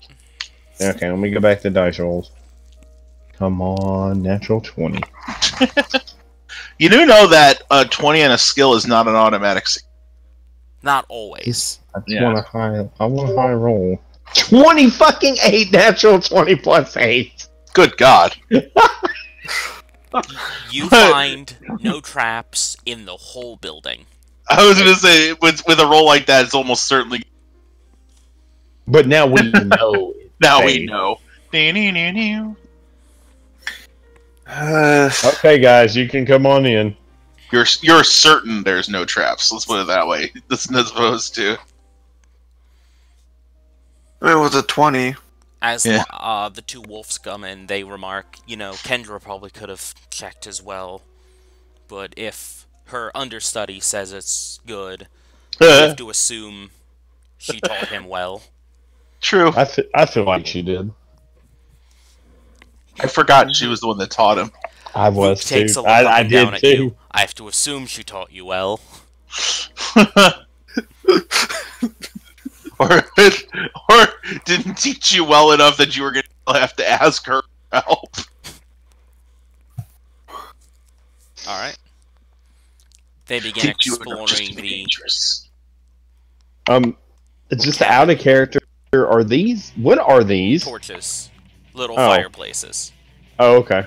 [SPEAKER 4] Okay, let me go back to dice rolls. Come on, natural 20.
[SPEAKER 3] You do know that 20 on a skill is not an automatic.
[SPEAKER 1] Not always.
[SPEAKER 4] I want a high roll. 20 fucking 8 natural 20 plus 8.
[SPEAKER 3] Good God.
[SPEAKER 1] You find no traps in the whole building.
[SPEAKER 3] I was gonna say with a roll like that, it's almost certainly.
[SPEAKER 4] But now we know.
[SPEAKER 3] Now we know.
[SPEAKER 4] Okay, guys, you can come on in.
[SPEAKER 3] You're certain there's no traps. Let's put it that way. As opposed to.
[SPEAKER 2] It was a 20.
[SPEAKER 1] As the two wolves come in, they remark, Kendra probably could have checked as well. But if her understudy says it's good, you have to assume she taught him well.
[SPEAKER 3] True.
[SPEAKER 4] I feel like she did.
[SPEAKER 3] I forgot she was the one that taught him.
[SPEAKER 4] I
[SPEAKER 1] Luke
[SPEAKER 4] was too.
[SPEAKER 1] takes a look up
[SPEAKER 4] I
[SPEAKER 1] and down
[SPEAKER 4] did
[SPEAKER 1] at
[SPEAKER 4] too.
[SPEAKER 1] you. I have to assume she taught you well.
[SPEAKER 3] or didn't teach you well enough that you were going to have to ask her for help.
[SPEAKER 1] Alright. They begin
[SPEAKER 3] Teach you enough just to
[SPEAKER 1] exploring
[SPEAKER 3] be
[SPEAKER 1] the...
[SPEAKER 3] dangerous.
[SPEAKER 4] Just out of character. Are these? What are these?
[SPEAKER 1] torches. Little
[SPEAKER 4] Oh.
[SPEAKER 1] fireplaces.
[SPEAKER 4] Oh, okay.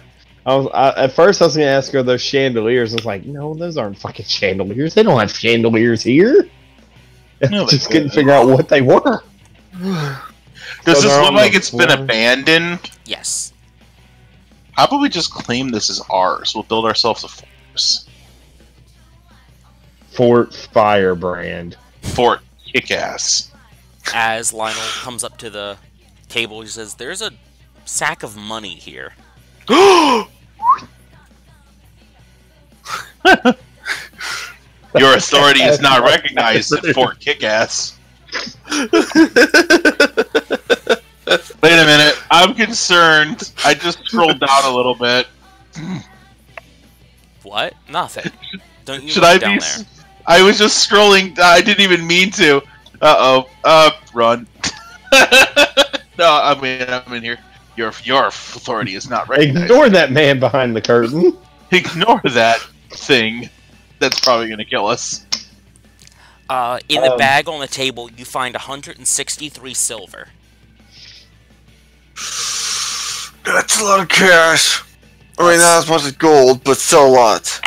[SPEAKER 4] At first, I was going to ask her those chandeliers. I was like, no, those aren't fucking chandeliers. They don't have chandeliers here.
[SPEAKER 3] No,
[SPEAKER 4] Just
[SPEAKER 3] they
[SPEAKER 4] couldn't
[SPEAKER 3] don't.
[SPEAKER 4] figure out what they were.
[SPEAKER 3] Does
[SPEAKER 4] So
[SPEAKER 3] this
[SPEAKER 4] they're
[SPEAKER 3] look
[SPEAKER 4] on
[SPEAKER 3] like
[SPEAKER 4] the
[SPEAKER 3] it's been
[SPEAKER 4] floor?
[SPEAKER 3] abandoned?
[SPEAKER 1] Yes.
[SPEAKER 3] How about we just claim this as ours? We'll build ourselves a fortress.
[SPEAKER 4] Fort Firebrand.
[SPEAKER 3] Fort Kickass.
[SPEAKER 1] As Lionel comes up to the table, he says, "There's a sack of money here."
[SPEAKER 3] Your authority is not recognized at Fort Kickass. Wait a minute. I'm concerned. I just scrolled down a little bit.
[SPEAKER 1] What? Nothing. Don't you
[SPEAKER 3] Should
[SPEAKER 1] look
[SPEAKER 3] I
[SPEAKER 1] down
[SPEAKER 3] be...
[SPEAKER 1] there.
[SPEAKER 3] I was just scrolling. I didn't even mean to. Uh-oh. Run. No, I'm in here. Your authority is not recognized.
[SPEAKER 4] Ignore that man behind the curtain.
[SPEAKER 3] Ignore that thing. That's probably going to kill us.
[SPEAKER 1] In the bag on the table, you find 163 silver.
[SPEAKER 2] That's a lot of cash. I mean, not as much as gold, but still a lot.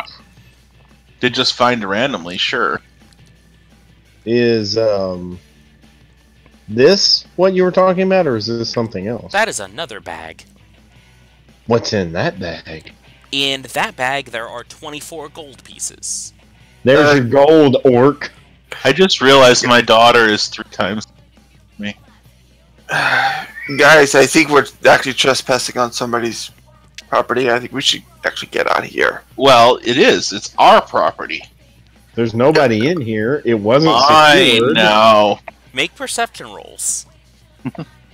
[SPEAKER 3] Did just find it randomly, sure.
[SPEAKER 4] Is this what you were talking about, or is this something else?
[SPEAKER 1] That is another bag.
[SPEAKER 4] What's in that bag?
[SPEAKER 1] In that bag, there are 24 gold pieces.
[SPEAKER 4] There's your gold, orc.
[SPEAKER 3] I just realized my daughter is 3 times me.
[SPEAKER 2] Guys, I think we're actually trespassing on somebody's property. I think we should actually get out of here.
[SPEAKER 3] Well, it is. It's our property.
[SPEAKER 4] There's nobody in here. It wasn't
[SPEAKER 3] I
[SPEAKER 4] secured.
[SPEAKER 3] know.
[SPEAKER 1] Make perception rolls.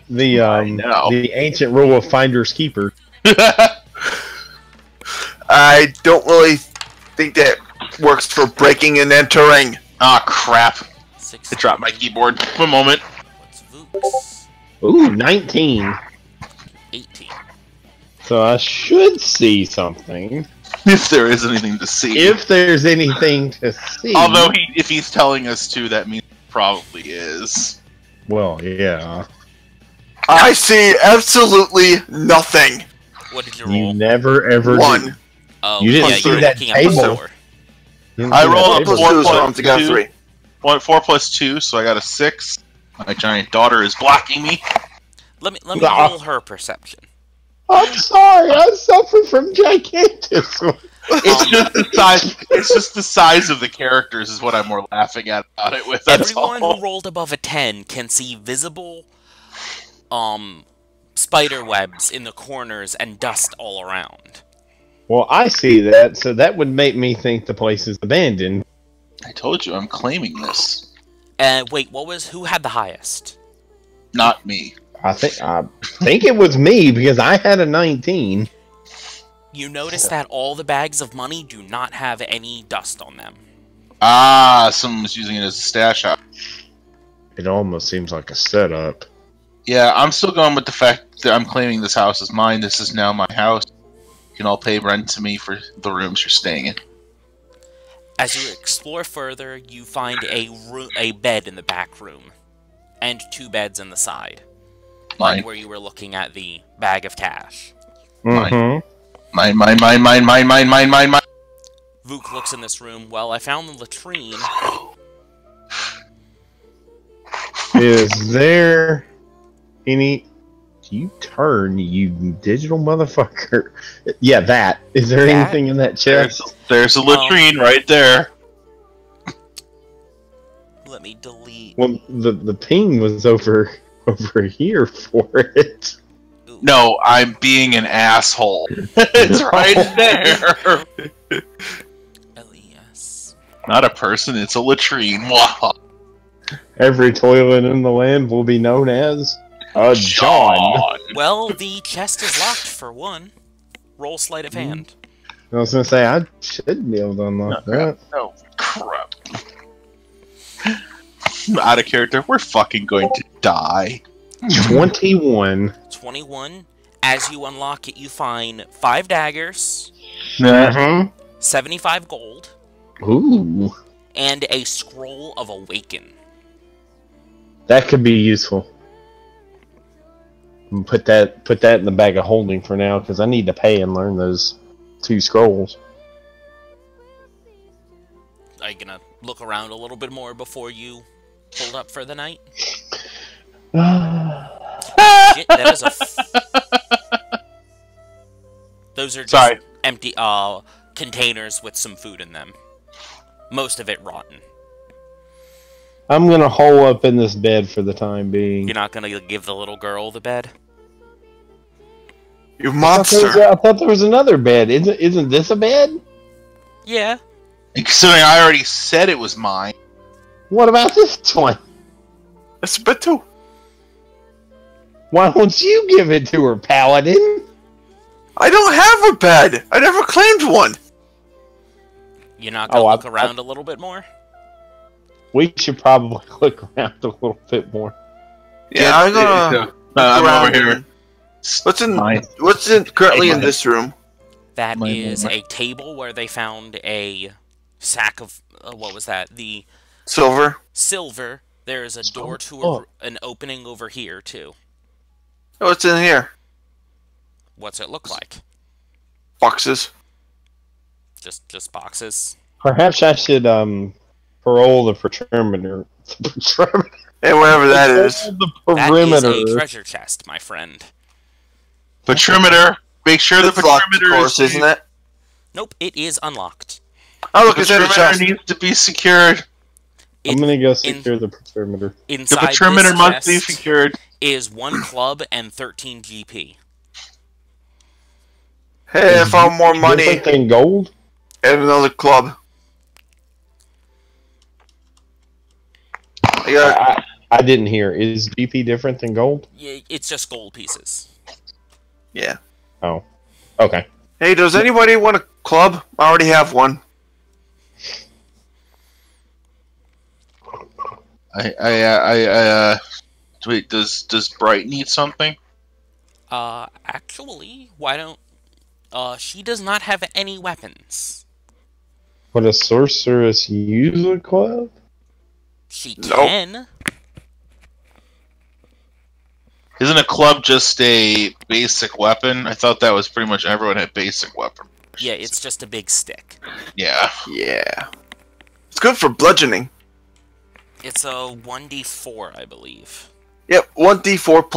[SPEAKER 4] The
[SPEAKER 3] I know.
[SPEAKER 4] the ancient rule of finders keepers.
[SPEAKER 2] I don't really think that works for breaking and entering.
[SPEAKER 3] Ah, crap.
[SPEAKER 1] 16.
[SPEAKER 3] I dropped my keyboard. One moment.
[SPEAKER 1] What's Vooks?
[SPEAKER 4] Ooh, 19.
[SPEAKER 1] 18.
[SPEAKER 4] So I should see something.
[SPEAKER 3] If there is anything to see.
[SPEAKER 4] If there's anything to see.
[SPEAKER 3] Although, if he's telling us to, that means it probably is.
[SPEAKER 4] Well, yeah.
[SPEAKER 2] I see absolutely nothing.
[SPEAKER 1] What did you
[SPEAKER 4] You
[SPEAKER 1] roll?
[SPEAKER 4] never ever
[SPEAKER 2] One.
[SPEAKER 4] do.
[SPEAKER 1] Oh,
[SPEAKER 4] You didn't
[SPEAKER 1] yeah,
[SPEAKER 2] see
[SPEAKER 1] you're
[SPEAKER 4] that
[SPEAKER 1] looking at the
[SPEAKER 4] table.
[SPEAKER 1] floor.
[SPEAKER 4] You didn't
[SPEAKER 3] I
[SPEAKER 4] see that
[SPEAKER 3] rolled a
[SPEAKER 4] table.
[SPEAKER 2] Plus
[SPEAKER 3] four
[SPEAKER 2] two, so
[SPEAKER 3] plus
[SPEAKER 2] I'm to got
[SPEAKER 3] two.
[SPEAKER 2] 3.
[SPEAKER 3] 4 plus 2, so I got a 6. My giant daughter is blocking me.
[SPEAKER 1] Let me
[SPEAKER 4] Ah.
[SPEAKER 1] roll her perception.
[SPEAKER 4] I'm sorry, I suffer from gigantism.
[SPEAKER 3] It's just the size. It's just the size of the characters is what I'm more laughing at about it with. That's
[SPEAKER 1] Everyone
[SPEAKER 3] all.
[SPEAKER 1] who rolled above a 10 can see visible spider webs in the corners and dust all around.
[SPEAKER 4] Well, I see that, so that would make me think the place is abandoned.
[SPEAKER 3] I told you, I'm claiming this.
[SPEAKER 1] Wait, who had the highest?
[SPEAKER 3] Not me.
[SPEAKER 4] I think it was me because I had a 19.
[SPEAKER 1] You notice that all the bags of money do not have any dust on them.
[SPEAKER 3] Ah, someone was using it as a stash house.
[SPEAKER 4] It almost seems like a setup.
[SPEAKER 3] Yeah, I'm still going with the fact that I'm claiming this house is mine. This is now my house. You can all pay rent to me for the rooms you're staying in.
[SPEAKER 1] As you explore further, you find a bed in the back room, and 2 beds in the side,
[SPEAKER 3] Mine.
[SPEAKER 1] like where you were looking at the bag of cash.
[SPEAKER 4] Mm-hmm.
[SPEAKER 3] Mine.
[SPEAKER 1] Vuk looks in this room. Well, I found the latrine.
[SPEAKER 4] Is there any... You turn, you digital motherfucker. Yeah, that. Is there
[SPEAKER 1] That?
[SPEAKER 4] anything in that chest?
[SPEAKER 3] There's a latrine right there.
[SPEAKER 1] Let me delete.
[SPEAKER 4] Well, the ping was over here for it.
[SPEAKER 1] Ooh.
[SPEAKER 3] No, I'm being an asshole. It's right there.
[SPEAKER 1] LES.
[SPEAKER 3] Not a person, it's a latrine. Wow.
[SPEAKER 4] Every toilet in the land will be known as... John.
[SPEAKER 1] Well, the chest is locked for one. Roll sleight of hand.
[SPEAKER 4] I was gonna say I should be able to unlock that.
[SPEAKER 3] Oh, crap. Out of character. We're fucking going to die.
[SPEAKER 4] 21.
[SPEAKER 1] 21. As you unlock it, you find 5 daggers, 75 gold,
[SPEAKER 4] Ooh,
[SPEAKER 1] and a scroll of awaken.
[SPEAKER 4] that could be useful. Put that in the bag of holding for now because I need to pay and learn those 2 scrolls.
[SPEAKER 1] Are you gonna look around a little bit more before you hold up for the night? Shit, that is Those are just empty containers with some food in them. Most of it rotten.
[SPEAKER 4] I'm gonna hole up in this bed for the time being.
[SPEAKER 1] You're not gonna give the little girl the bed?
[SPEAKER 2] You monster!
[SPEAKER 4] I thought there was another bed. Isn't this a bed?
[SPEAKER 1] Yeah.
[SPEAKER 3] Considering I already said it was mine.
[SPEAKER 4] What about this one?
[SPEAKER 2] That's a bed too.
[SPEAKER 4] Why don't you give it to her, Paladin?
[SPEAKER 2] I don't have a bed. I never claimed one.
[SPEAKER 1] You're not gonna look around a little bit more?
[SPEAKER 4] We should probably look around a little bit more.
[SPEAKER 2] Yeah, I'm gonna.
[SPEAKER 3] I'm over here.
[SPEAKER 2] What's currently in this room?
[SPEAKER 1] That is a table where they found a sack of what was that? The
[SPEAKER 2] Silver.
[SPEAKER 1] silver. There is a door to an opening over here too.
[SPEAKER 2] What's in here?
[SPEAKER 1] What's it look like?
[SPEAKER 2] Boxes.
[SPEAKER 1] Just boxes.
[SPEAKER 4] Perhaps I should parole the perimeter.
[SPEAKER 2] Hey, whatever that is.
[SPEAKER 4] The
[SPEAKER 1] That
[SPEAKER 4] perimeter.
[SPEAKER 1] is a treasure chest, my friend.
[SPEAKER 3] Perimeter. Make sure the
[SPEAKER 2] It's locked, of
[SPEAKER 3] perimeter
[SPEAKER 2] course, isn't it?
[SPEAKER 1] Nope, it is unlocked.
[SPEAKER 2] Oh, look,
[SPEAKER 3] The
[SPEAKER 2] it's in a
[SPEAKER 3] perimeter
[SPEAKER 2] chest.
[SPEAKER 3] needs to be secured.
[SPEAKER 4] I'm gonna go secure the perimeter.
[SPEAKER 3] The
[SPEAKER 1] Inside
[SPEAKER 3] perimeter
[SPEAKER 1] this
[SPEAKER 3] must be
[SPEAKER 1] chest
[SPEAKER 3] secured.
[SPEAKER 1] is 1 club and 13 GP.
[SPEAKER 2] Hey, I found more money
[SPEAKER 4] Different than gold?
[SPEAKER 2] at another club.
[SPEAKER 4] I didn't hear. Is GP different than gold?
[SPEAKER 1] Yeah, it's just gold pieces.
[SPEAKER 2] Yeah.
[SPEAKER 4] Oh, okay.
[SPEAKER 2] Hey, does anybody want a club? I already have one.
[SPEAKER 3] Wait, does Bright need something?
[SPEAKER 1] Actually, why don't... she does not have any weapons.
[SPEAKER 4] Would a sorceress use a club?
[SPEAKER 1] She
[SPEAKER 2] Nope.
[SPEAKER 1] can.
[SPEAKER 3] Isn't a club just a basic weapon? I thought that was pretty much everyone had basic weapon.
[SPEAKER 1] Yeah, it's just a big stick.
[SPEAKER 3] Yeah.
[SPEAKER 2] Yeah. It's good for bludgeoning.
[SPEAKER 1] It's a 1d4, I believe.
[SPEAKER 2] Yep, 1d4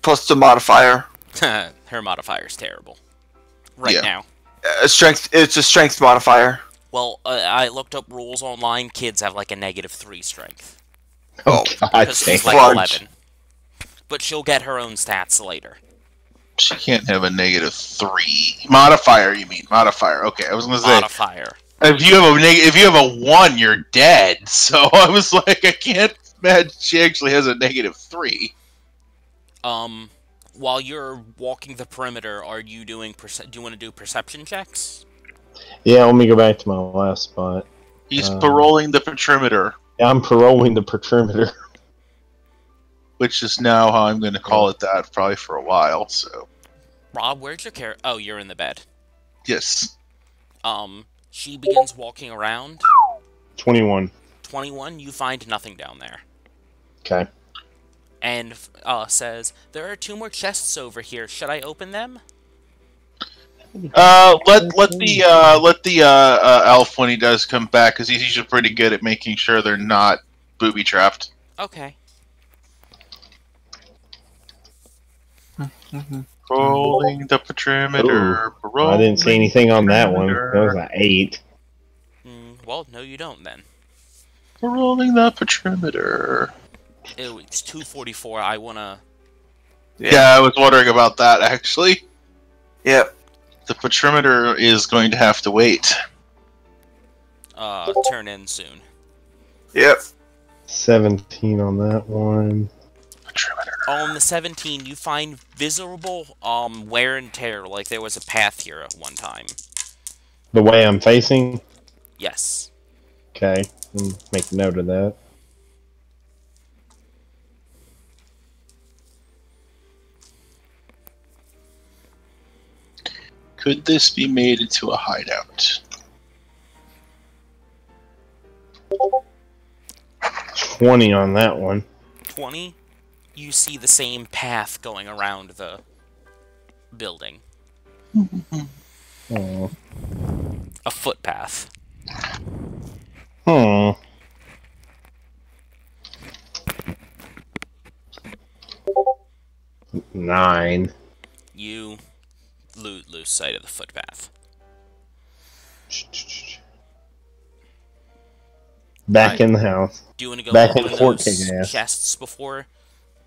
[SPEAKER 2] plus the modifier.
[SPEAKER 1] Her modifier's terrible. Right
[SPEAKER 3] Yeah.
[SPEAKER 1] now.
[SPEAKER 2] Strength. It's a strength modifier.
[SPEAKER 1] Well, I looked up rules online. Kids have like a -3 strength.
[SPEAKER 2] Oh,
[SPEAKER 4] God
[SPEAKER 1] Because she's like
[SPEAKER 2] Fudge.
[SPEAKER 1] 11. But she'll get her own stats later.
[SPEAKER 3] She can't have a -3 modifier. You mean modifier? Okay, I was gonna say
[SPEAKER 1] Modifier.
[SPEAKER 3] if you have a 1, you're dead. So I was like, I can't imagine she actually has a -3.
[SPEAKER 1] While you're walking the perimeter, are you doing do you want to do perception checks?
[SPEAKER 4] Yeah, let me go back to my last spot.
[SPEAKER 3] He's paroling the perimeter,
[SPEAKER 4] I'm paroling the perimeter.
[SPEAKER 3] which is now how I'm going to call it that probably for a while. So
[SPEAKER 1] Rob, where's your character? Oh, you're in the bed.
[SPEAKER 3] yes,
[SPEAKER 1] She begins walking around.
[SPEAKER 4] 21.
[SPEAKER 1] 21, you find nothing down there.
[SPEAKER 4] Okay.
[SPEAKER 1] And says, there are 2 more chests over here. Should I open them?
[SPEAKER 3] let the elf when he does come back, because he's usually pretty good at making sure they're not booby trapped.
[SPEAKER 1] Okay.
[SPEAKER 3] Rolling the perimeter.
[SPEAKER 4] I didn't see anything on that one. That was an 8.
[SPEAKER 1] Well, no you don't then.
[SPEAKER 3] Rolling the perimeter.
[SPEAKER 1] Ew, it's 2:44. I wanna...
[SPEAKER 3] Yeah, I was wondering about that actually.
[SPEAKER 2] Yep.
[SPEAKER 3] The perimeter is going to have to wait.
[SPEAKER 1] turn in soon.
[SPEAKER 2] Yep.
[SPEAKER 4] 17 on that one.
[SPEAKER 3] Perimeter.
[SPEAKER 1] On the 17, you find visible wear and tear, like there was a path here at one time.
[SPEAKER 4] The way I'm facing?
[SPEAKER 1] Yes.
[SPEAKER 4] Okay. Make note of that.
[SPEAKER 5] Could this be made into a hideout?
[SPEAKER 4] 20 on that one.
[SPEAKER 1] 20, you see the same path going around the building.
[SPEAKER 4] Oh.
[SPEAKER 1] A footpath.
[SPEAKER 4] Hmm. Nine.
[SPEAKER 1] You lose sight of the footpath.
[SPEAKER 4] Back
[SPEAKER 1] Right.
[SPEAKER 4] in the house.
[SPEAKER 1] Do you want to go
[SPEAKER 4] Back in
[SPEAKER 1] open
[SPEAKER 4] Fort
[SPEAKER 1] those
[SPEAKER 4] Kick-Ass.
[SPEAKER 1] chests before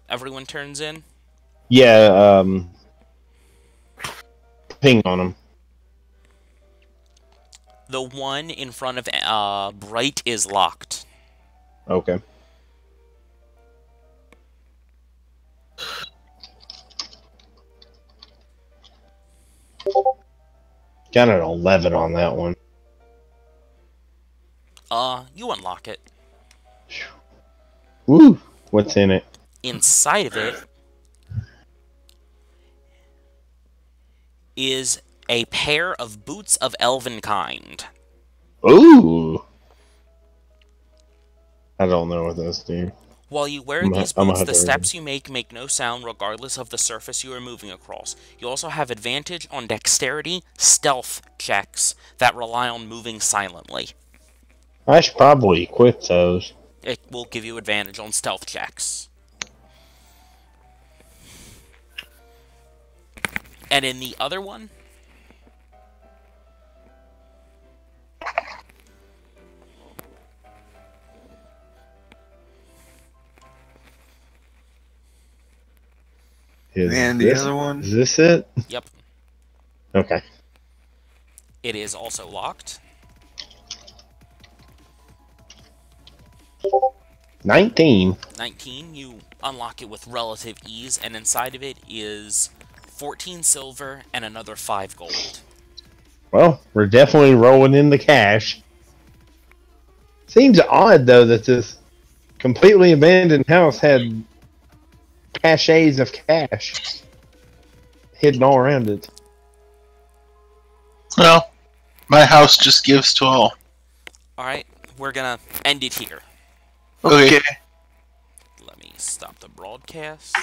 [SPEAKER 1] everyone turns in?
[SPEAKER 4] Yeah, ping on them.
[SPEAKER 1] The one in front of Bright is locked.
[SPEAKER 4] Okay. Got an 11 on that one.
[SPEAKER 1] You unlock it.
[SPEAKER 4] Woo! What's in it?
[SPEAKER 1] Inside of it is a pair of boots of elven kind.
[SPEAKER 4] Ooh! I don't know what those do.
[SPEAKER 1] While you wear
[SPEAKER 4] I'm
[SPEAKER 1] these
[SPEAKER 4] gonna
[SPEAKER 1] boots,
[SPEAKER 4] have
[SPEAKER 1] the
[SPEAKER 4] to read
[SPEAKER 1] steps you make no sound regardless of the surface you are moving across. You also have advantage on dexterity, stealth checks that rely on moving silently.
[SPEAKER 4] I should probably equip those.
[SPEAKER 1] It will give you advantage on stealth checks. And in the other one,
[SPEAKER 2] And the other one?
[SPEAKER 4] Is this it?
[SPEAKER 1] yep,
[SPEAKER 4] Okay.
[SPEAKER 1] it is also locked.
[SPEAKER 4] 19.
[SPEAKER 1] 19, you unlock it with relative ease, and inside of it is 14 silver and another 5 gold.
[SPEAKER 4] Well, we're definitely rolling in the cash. Seems odd, though, that this completely abandoned house had caches of cash hidden all around it.
[SPEAKER 5] Well, my house just gives to all.
[SPEAKER 1] Alright, we're gonna end it here.
[SPEAKER 5] Okay.
[SPEAKER 2] Okay.
[SPEAKER 1] Let me stop the broadcast.